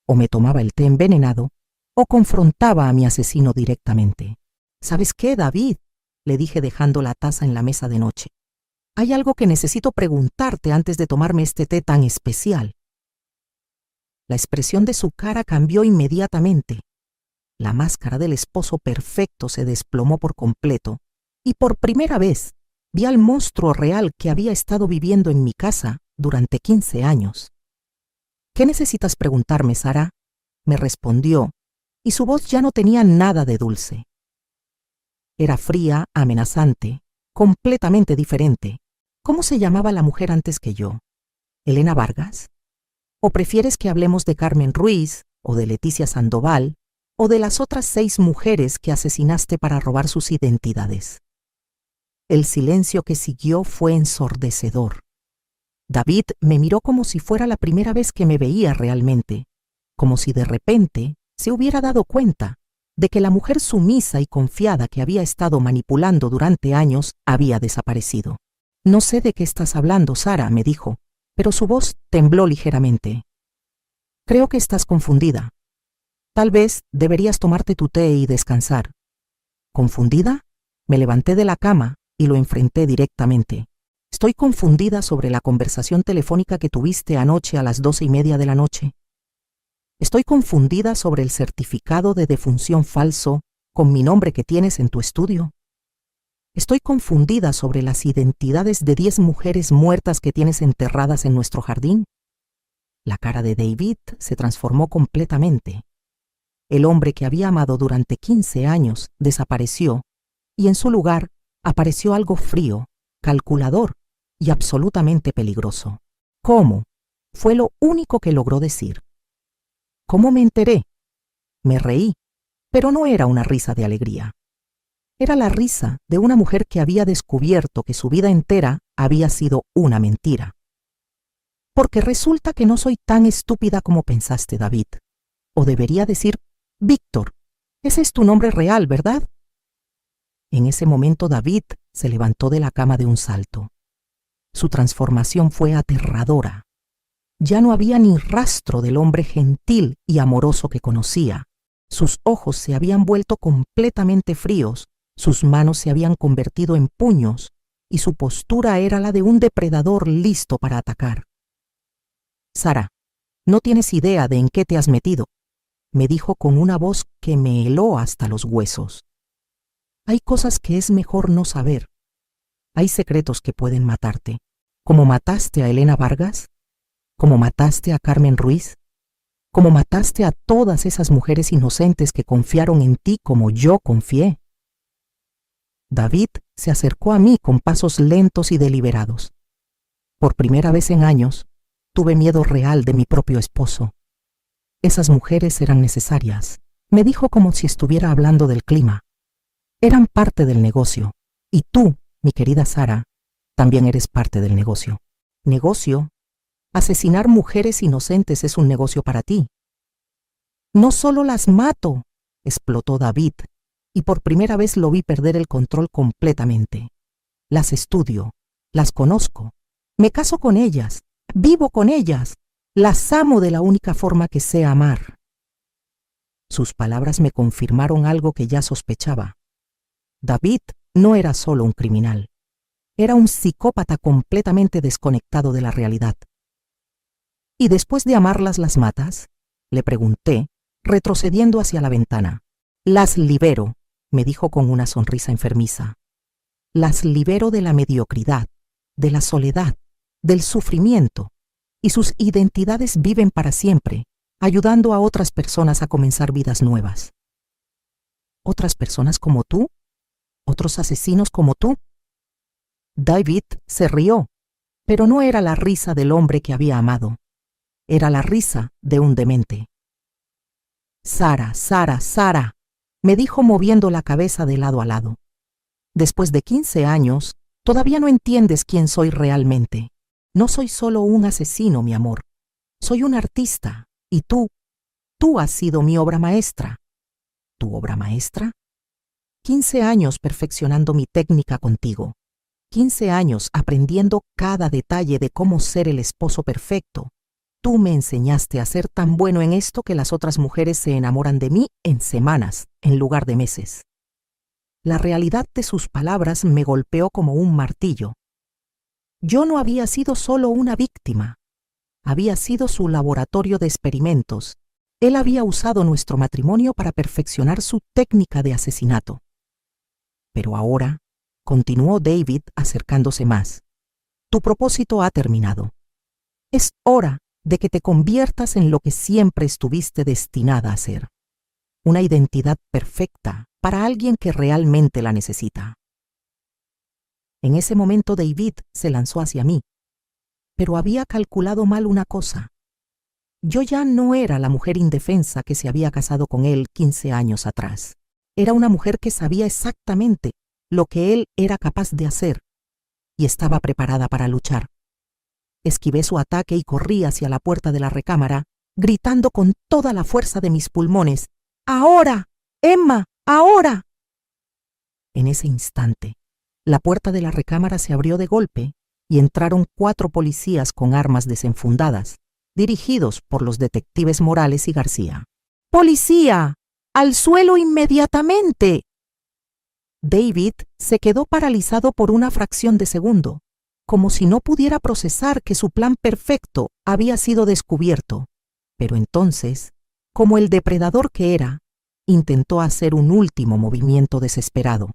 O me tomaba el té envenenado, o confrontaba a mi asesino directamente. ¿Sabes qué, David?, le dije dejando la taza en la mesa de noche. Hay algo que necesito preguntarte antes de tomarme este té tan especial. La expresión de su cara cambió inmediatamente. La máscara del esposo perfecto se desplomó por completo, y por primera vez vi al monstruo real que había estado viviendo en mi casa durante 15 años. ¿Qué necesitas preguntarme, Sara?, me respondió, y su voz ya no tenía nada de dulce. Era fría, amenazante, completamente diferente. ¿Cómo se llamaba la mujer antes que yo? ¿Elena Vargas? ¿O prefieres que hablemos de Carmen Ruiz, o de Leticia Sandoval, o de las otras 6 mujeres que asesinaste para robar sus identidades? El silencio que siguió fue ensordecedor. David me miró como si fuera la primera vez que me veía realmente, como si de repente se hubiera dado cuenta de que la mujer sumisa y confiada que había estado manipulando durante años había desaparecido. «No sé de qué estás hablando, Sara», me dijo, pero su voz tembló ligeramente. «Creo que estás confundida. Tal vez deberías tomarte tu té y descansar». ¿Confundida? Me levanté de la cama y lo enfrenté directamente. «Estoy confundida sobre la conversación telefónica que tuviste anoche a las 12:30 de la noche. Estoy confundida sobre el certificado de defunción falso con mi nombre que tienes en tu estudio. Estoy confundida sobre las identidades de 10 mujeres muertas que tienes enterradas en nuestro jardín». La cara de David se transformó completamente. El hombre que había amado durante 15 años desapareció y en su lugar apareció algo frío, calculador y absolutamente peligroso. «¿Cómo?», fue lo único que logró decir. ¿Cómo me enteré? Me reí, pero no era una risa de alegría. Era la risa de una mujer que había descubierto que su vida entera había sido una mentira. «Porque resulta que no soy tan estúpida como pensaste, David. O debería decir, Víctor. Ese es tu nombre real, ¿verdad?» En ese momento David se levantó de la cama de un salto. Su transformación fue aterradora. Ya no había ni rastro del hombre gentil y amoroso que conocía. Sus ojos se habían vuelto completamente fríos, sus manos se habían convertido en puños y su postura era la de un depredador listo para atacar. «Sara, no tienes idea de en qué te has metido», me dijo con una voz que me heló hasta los huesos. «Hay cosas que es mejor no saber. Hay secretos que pueden matarte, como mataste a Elena Vargas, como mataste a Carmen Ruiz, como mataste a todas esas mujeres inocentes que confiaron en ti como yo confié». David se acercó a mí con pasos lentos y deliberados. Por primera vez en años, tuve miedo real de mi propio esposo. «Esas mujeres eran necesarias», me dijo como si estuviera hablando del clima. «Eran parte del negocio, y tú, mi querida Sara, también eres parte del negocio». «¿Negocio? Asesinar mujeres inocentes es un negocio para ti». «No solo las mato», explotó David, y por primera vez lo vi perder el control completamente. «Las estudio, las conozco, me caso con ellas, vivo con ellas, las amo de la única forma que sé amar». Sus palabras me confirmaron algo que ya sospechaba. David no era solo un criminal, era un psicópata completamente desconectado de la realidad. «¿Y después de amarlas las matas?», le pregunté, retrocediendo hacia la ventana. «Las libero», me dijo con una sonrisa enfermiza. «Las libero de la mediocridad, de la soledad, del sufrimiento, y sus identidades viven para siempre, ayudando a otras personas a comenzar vidas nuevas». «¿Otras personas como tú? ¿Otros asesinos como tú?». David se rió, pero no era la risa del hombre que había amado. Era la risa de un demente. «Sara, Sara, Sara», me dijo moviendo la cabeza de lado a lado. «Después de 15 años, todavía no entiendes quién soy realmente. No soy solo un asesino, mi amor. Soy un artista, y tú has sido mi obra maestra». «¿Tu obra maestra?». 15 años perfeccionando mi técnica contigo. 15 años aprendiendo cada detalle de cómo ser el esposo perfecto. Tú me enseñaste a ser tan bueno en esto que las otras mujeres se enamoran de mí en semanas, en lugar de meses. La realidad de sus palabras me golpeó como un martillo. Yo no había sido solo una víctima. Había sido su laboratorio de experimentos. Él había usado nuestro matrimonio para perfeccionar su técnica de asesinato. Pero ahora, continuó David acercándose más, tu propósito ha terminado. Es hora de que te conviertas en lo que siempre estuviste destinada a ser. una identidad perfecta para alguien que realmente la necesita. En ese momento David se lanzó hacia mí, pero había calculado mal una cosa. Yo ya no era la mujer indefensa que se había casado con él 15 años atrás. Era una mujer que sabía exactamente lo que él era capaz de hacer y estaba preparada para luchar. Esquivé su ataque y corrí hacia la puerta de la recámara, gritando con toda la fuerza de mis pulmones: ¡Ahora! ¡Emma! ¡Ahora! En ese instante, la puerta de la recámara se abrió de golpe y entraron 4 policías con armas desenfundadas, dirigidos por los detectives Morales y García. ¡Policía! ¡Al suelo inmediatamente! David se quedó paralizado por una fracción de segundo, como si no pudiera procesar que su plan perfecto había sido descubierto. Pero entonces, como el depredador que era, intentó hacer un último movimiento desesperado.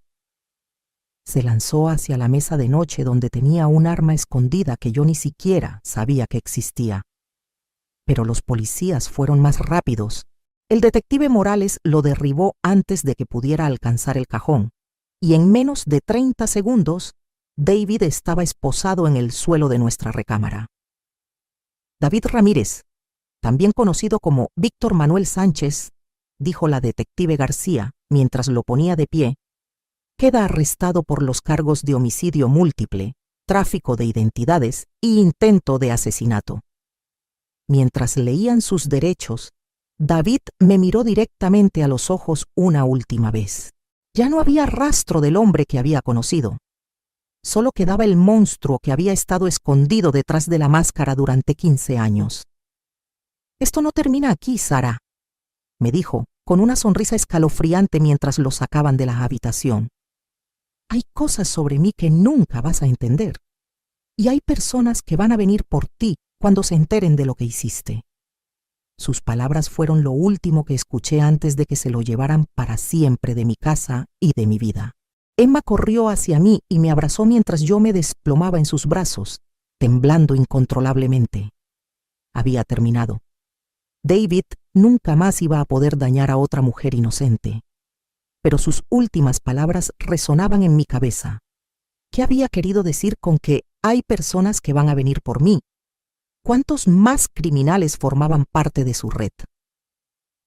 Se lanzó hacia la mesa de noche donde tenía un arma escondida que yo ni siquiera sabía que existía. Pero los policías fueron más rápidos. El detective Morales lo derribó antes de que pudiera alcanzar el cajón, y en menos de 30 segundos, David estaba esposado en el suelo de nuestra recámara. David Ramírez, también conocido como Víctor Manuel Sánchez, dijo la detective García mientras lo ponía de pie, queda arrestado por los cargos de homicidio múltiple, tráfico de identidades y intento de asesinato. Mientras leían sus derechos, David me miró directamente a los ojos una última vez. Ya no había rastro del hombre que había conocido. Solo quedaba el monstruo que había estado escondido detrás de la máscara durante 15 años. «Esto no termina aquí, Sara», me dijo, con una sonrisa escalofriante mientras lo sacaban de la habitación. «Hay cosas sobre mí que nunca vas a entender. Y hay personas que van a venir por ti cuando se enteren de lo que hiciste». Sus palabras fueron lo último que escuché antes de que se lo llevaran para siempre de mi casa y de mi vida. Emma corrió hacia mí y me abrazó mientras yo me desplomaba en sus brazos, temblando incontrolablemente. Había terminado. David nunca más iba a poder dañar a otra mujer inocente. Pero sus últimas palabras resonaban en mi cabeza. ¿Qué había querido decir con que hay personas que van a venir por mí? ¿Cuántos más criminales formaban parte de su red?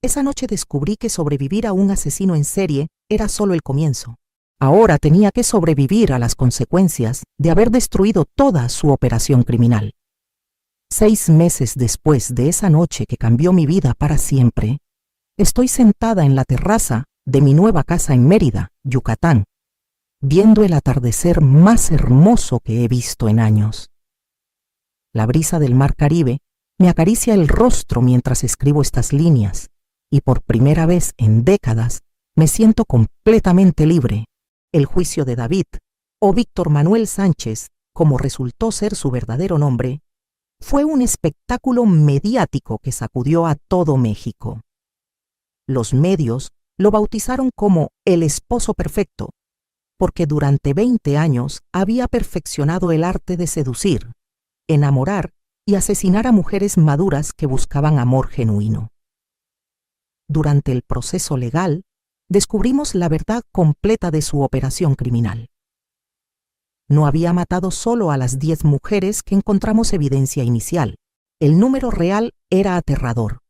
Esa noche descubrí que sobrevivir a un asesino en serie era solo el comienzo. Ahora tenía que sobrevivir a las consecuencias de haber destruido toda su operación criminal. 6 meses después de esa noche que cambió mi vida para siempre, estoy sentada en la terraza de mi nueva casa en Mérida, Yucatán, viendo el atardecer más hermoso que he visto en años. La brisa del mar Caribe me acaricia el rostro mientras escribo estas líneas, y por primera vez en décadas me siento completamente libre. El juicio de David, o Víctor Manuel Sánchez, como resultó ser su verdadero nombre, fue un espectáculo mediático que sacudió a todo México. Los medios lo bautizaron como el esposo perfecto, porque durante 20 años había perfeccionado el arte de seducir, enamorar y asesinar a mujeres maduras que buscaban amor genuino. Durante el proceso legal, descubrimos la verdad completa de su operación criminal. No había matado solo a las 10 mujeres que encontramos evidencia inicial. El número real era aterrador.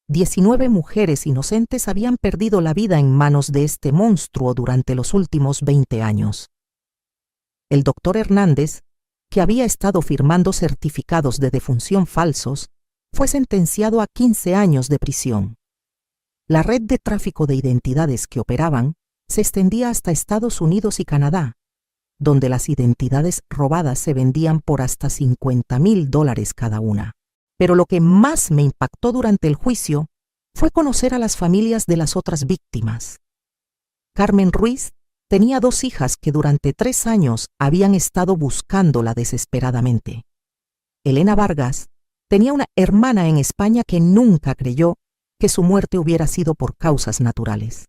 19 mujeres inocentes habían perdido la vida en manos de este monstruo durante los últimos 20 años. El doctor Hernández, que había estado firmando certificados de defunción falsos, fue sentenciado a 15 años de prisión. La red de tráfico de identidades que operaban se extendía hasta Estados Unidos y Canadá, donde las identidades robadas se vendían por hasta $50,000 cada una. Pero lo que más me impactó durante el juicio fue conocer a las familias de las otras víctimas. Carmen Ruiz tenía 2 hijas que durante 3 años habían estado buscándola desesperadamente. Elena Vargas tenía una hermana en España que nunca creyó que su muerte hubiera sido por causas naturales.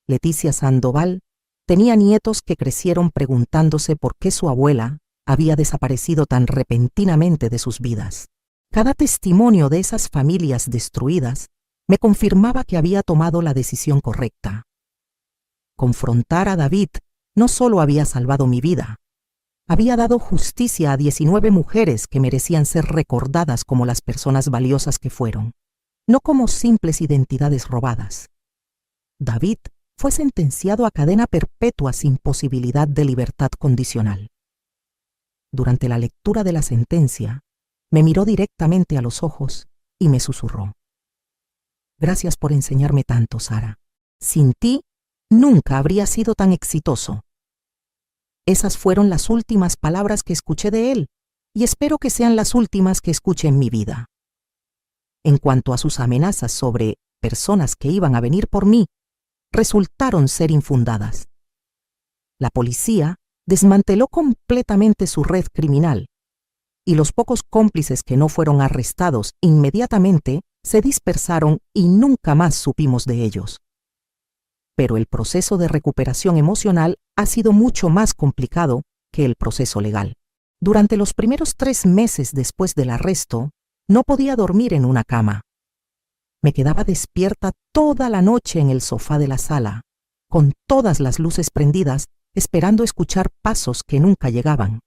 Leticia Sandoval tenía nietos que crecieron preguntándose por qué su abuela había desaparecido tan repentinamente de sus vidas. Cada testimonio de esas familias destruidas me confirmaba que había tomado la decisión correcta. Confrontar a David no solo había salvado mi vida, había dado justicia a 19 mujeres que merecían ser recordadas como las personas valiosas que fueron, no como simples identidades robadas. David fue sentenciado a cadena perpetua sin posibilidad de libertad condicional. Durante la lectura de la sentencia, me miró directamente a los ojos y me susurró: «Gracias por enseñarme tanto, Sara. Sin ti, nunca habría sido tan exitoso». Esas fueron las últimas palabras que escuché de él, y espero que sean las últimas que escuche en mi vida. En cuanto a sus amenazas sobre personas que iban a venir por mí, resultaron ser infundadas. La policía desmanteló completamente su red criminal, y los pocos cómplices que no fueron arrestados inmediatamente se dispersaron y nunca más supimos de ellos. Pero el proceso de recuperación emocional ha sido mucho más complicado que el proceso legal. Durante los primeros 3 meses después del arresto, no podía dormir en una cama. Me quedaba despierta toda la noche en el sofá de la sala, con todas las luces prendidas, esperando escuchar pasos que nunca llegaban.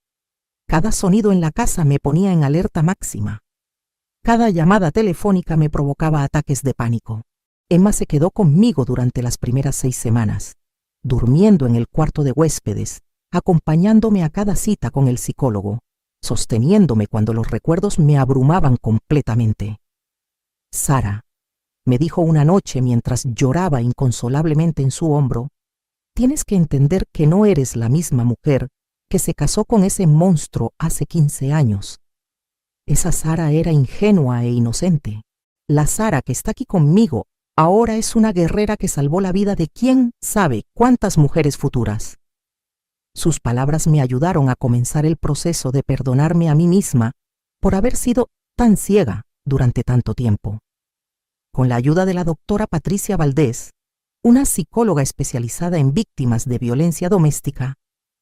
Cada sonido en la casa me ponía en alerta máxima. Cada llamada telefónica me provocaba ataques de pánico. Emma se quedó conmigo durante las primeras 6 semanas, durmiendo en el cuarto de huéspedes, acompañándome a cada cita con el psicólogo, sosteniéndome cuando los recuerdos me abrumaban completamente. «Sara», me dijo una noche mientras lloraba inconsolablemente en su hombro, «tienes que entender que no eres la misma mujer que se casó con ese monstruo hace 15 años. Esa Sara era ingenua e inocente. La Sara que está aquí conmigo ahora es una guerrera que salvó la vida de quién sabe cuántas mujeres futuras». Sus palabras me ayudaron a comenzar el proceso de perdonarme a mí misma por haber sido tan ciega durante tanto tiempo. Con la ayuda de la doctora Patricia Valdés, una psicóloga especializada en víctimas de violencia doméstica,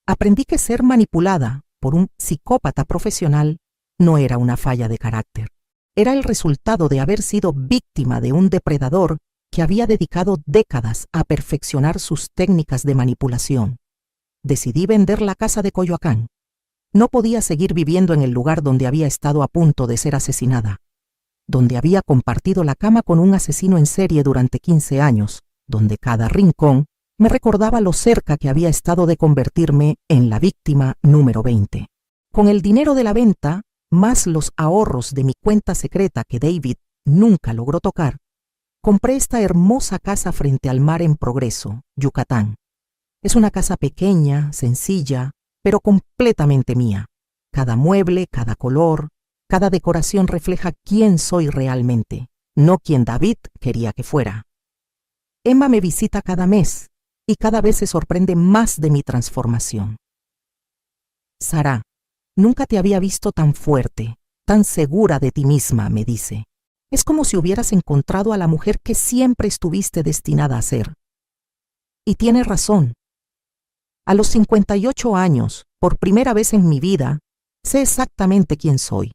aprendí que ser manipulada por un psicópata profesional no era una falla de carácter. Era el resultado de haber sido víctima de un depredador que había dedicado décadas a perfeccionar sus técnicas de manipulación. Decidí vender la casa de Coyoacán. No podía seguir viviendo en el lugar donde había estado a punto de ser asesinada, donde había compartido la cama con un asesino en serie durante 15 años, donde cada rincón me recordaba lo cerca que había estado de convertirme en la víctima número 20. Con el dinero de la venta, más los ahorros de mi cuenta secreta que David nunca logró tocar, compré esta hermosa casa frente al mar en Progreso, Yucatán. Es una casa pequeña, sencilla, pero completamente mía. Cada mueble, cada color, cada decoración refleja quién soy realmente, no quien David quería que fuera. Emma me visita cada mes y cada vez se sorprende más de mi transformación. «Sara, nunca te había visto tan fuerte, tan segura de ti misma», me dice. «Es como si hubieras encontrado a la mujer que siempre estuviste destinada a ser». Y tiene razón. A los 58 años, por primera vez en mi vida, sé exactamente quién soy.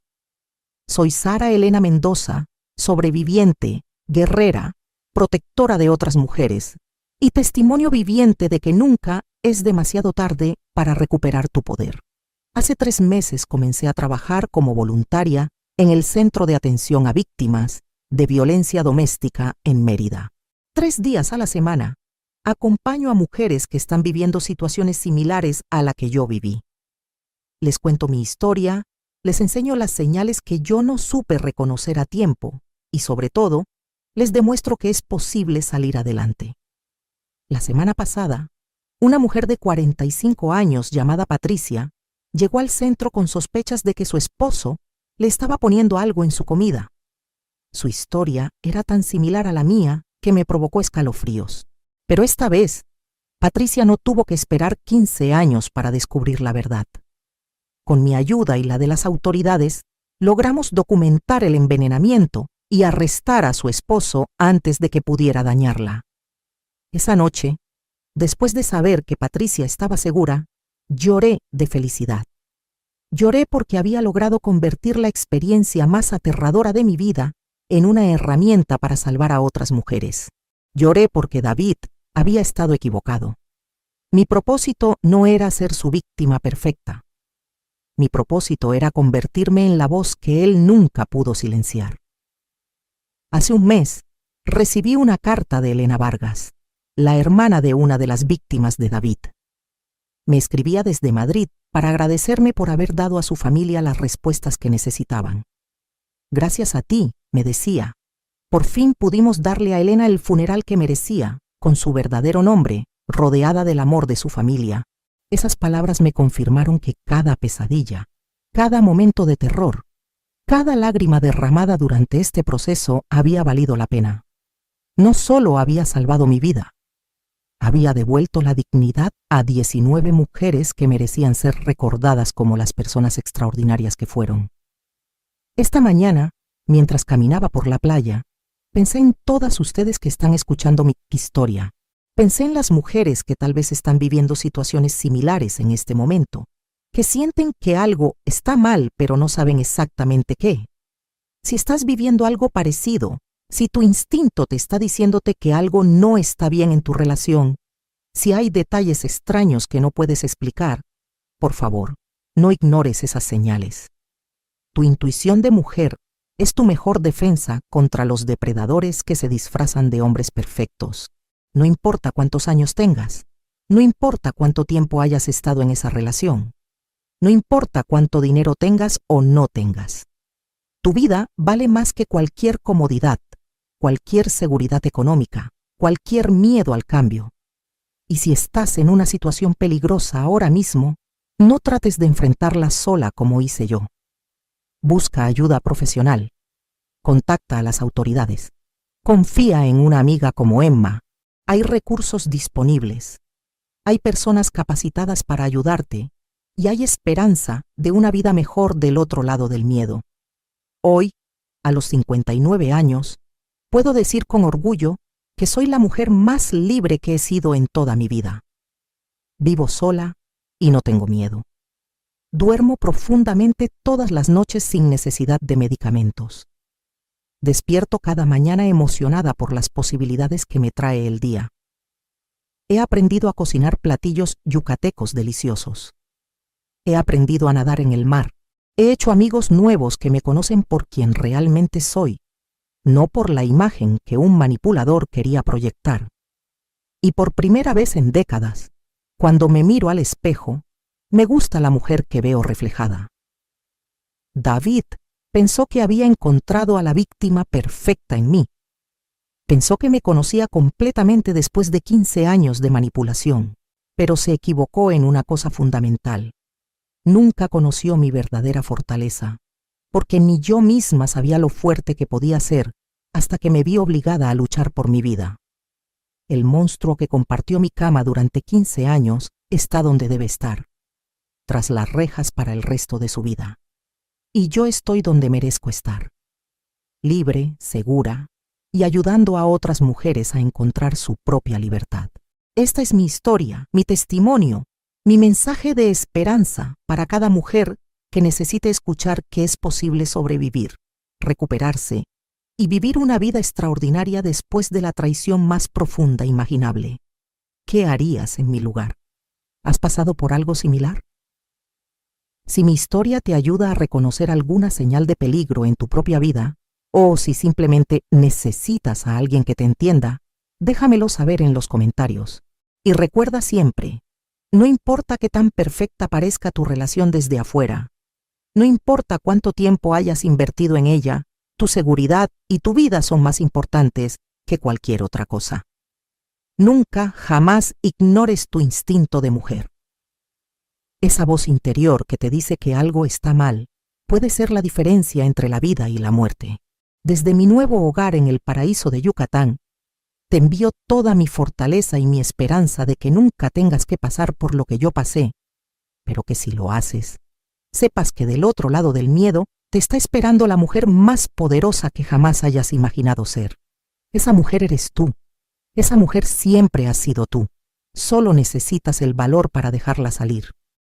Soy Sara Elena Mendoza, sobreviviente, guerrera, protectora de otras mujeres, y testimonio viviente de que nunca es demasiado tarde para recuperar tu poder. Hace 3 meses comencé a trabajar como voluntaria en el Centro de Atención a Víctimas de Violencia Doméstica en Mérida. 3 días a la semana, acompaño a mujeres que están viviendo situaciones similares a la que yo viví. Les cuento mi historia, les enseño las señales que yo no supe reconocer a tiempo y, sobre todo, les demuestro que es posible salir adelante. La semana pasada, una mujer de 45 años llamada Patricia llegó al centro con sospechas de que su esposo le estaba poniendo algo en su comida. Su historia era tan similar a la mía que me provocó escalofríos. Pero esta vez, Patricia no tuvo que esperar 15 años para descubrir la verdad. Con mi ayuda y la de las autoridades, logramos documentar el envenenamiento y arrestar a su esposo antes de que pudiera dañarla. Esa noche, después de saber que Patricia estaba segura, lloré de felicidad. Lloré porque había logrado convertir la experiencia más aterradora de mi vida en una herramienta para salvar a otras mujeres. Lloré porque David había estado equivocado. Mi propósito no era ser su víctima perfecta. Mi propósito era convertirme en la voz que él nunca pudo silenciar. Hace un mes, recibí una carta de Elena Vargas, la hermana de una de las víctimas de David. Me escribía desde Madrid para agradecerme por haber dado a su familia las respuestas que necesitaban. Gracias a ti, me decía, por fin pudimos darle a Elena el funeral que merecía, con su verdadero nombre, rodeada del amor de su familia. Esas palabras me confirmaron que cada pesadilla, cada momento de terror, cada lágrima derramada durante este proceso había valido la pena. No solo había salvado mi vida, había devuelto la dignidad a 19 mujeres que merecían ser recordadas como las personas extraordinarias que fueron. Esta mañana, mientras caminaba por la playa, pensé en todas ustedes que están escuchando mi historia. Pensé en las mujeres que tal vez están viviendo situaciones similares en este momento, que sienten que algo está mal pero no saben exactamente qué. Si estás viviendo algo parecido, si tu instinto te está diciéndote que algo no está bien en tu relación, si hay detalles extraños que no puedes explicar, por favor, no ignores esas señales. Tu intuición de mujer es tu mejor defensa contra los depredadores que se disfrazan de hombres perfectos. No importa cuántos años tengas, no importa cuánto tiempo hayas estado en esa relación, no importa cuánto dinero tengas o no tengas. Tu vida vale más que cualquier comodidad, cualquier seguridad económica, cualquier miedo al cambio. Y si estás en una situación peligrosa ahora mismo, no trates de enfrentarla sola como hice yo. Busca ayuda profesional. Contacta a las autoridades. Confía en una amiga como Emma. Hay recursos disponibles. Hay personas capacitadas para ayudarte y hay esperanza de una vida mejor del otro lado del miedo. Hoy, a los 59 años, puedo decir con orgullo que soy la mujer más libre que he sido en toda mi vida. Vivo sola y no tengo miedo. Duermo profundamente todas las noches sin necesidad de medicamentos. Despierto cada mañana emocionada por las posibilidades que me trae el día. He aprendido a cocinar platillos yucatecos deliciosos. He aprendido a nadar en el mar. He hecho amigos nuevos que me conocen por quien realmente soy, no por la imagen que un manipulador quería proyectar. Y por primera vez en décadas, cuando me miro al espejo, me gusta la mujer que veo reflejada. David pensó que había encontrado a la víctima perfecta en mí. Pensó que me conocía completamente después de 15 años de manipulación, pero se equivocó en una cosa fundamental. Nunca conoció mi verdadera fortaleza, porque ni yo misma sabía lo fuerte que podía ser hasta que me vi obligada a luchar por mi vida. El monstruo que compartió mi cama durante 15 años está donde debe estar, tras las rejas para el resto de su vida. Y yo estoy donde merezco estar, libre, segura, y ayudando a otras mujeres a encontrar su propia libertad. Esta es mi historia, mi testimonio, mi mensaje de esperanza para cada mujer que necesite escuchar que es posible sobrevivir, recuperarse y vivir una vida extraordinaria después de la traición más profunda imaginable. ¿Qué harías en mi lugar? ¿Has pasado por algo similar? Si mi historia te ayuda a reconocer alguna señal de peligro en tu propia vida, o si simplemente necesitas a alguien que te entienda, déjamelo saber en los comentarios. Y recuerda siempre, no importa qué tan perfecta parezca tu relación desde afuera, no importa cuánto tiempo hayas invertido en ella, tu seguridad y tu vida son más importantes que cualquier otra cosa. Nunca, jamás ignores tu instinto de mujer. Esa voz interior que te dice que algo está mal puede ser la diferencia entre la vida y la muerte. Desde mi nuevo hogar en el paraíso de Yucatán, te envío toda mi fortaleza y mi esperanza de que nunca tengas que pasar por lo que yo pasé, pero que si lo haces, sepas que del otro lado del miedo te está esperando la mujer más poderosa que jamás hayas imaginado ser. Esa mujer eres tú. Esa mujer siempre has sido tú. Solo necesitas el valor para dejarla salir.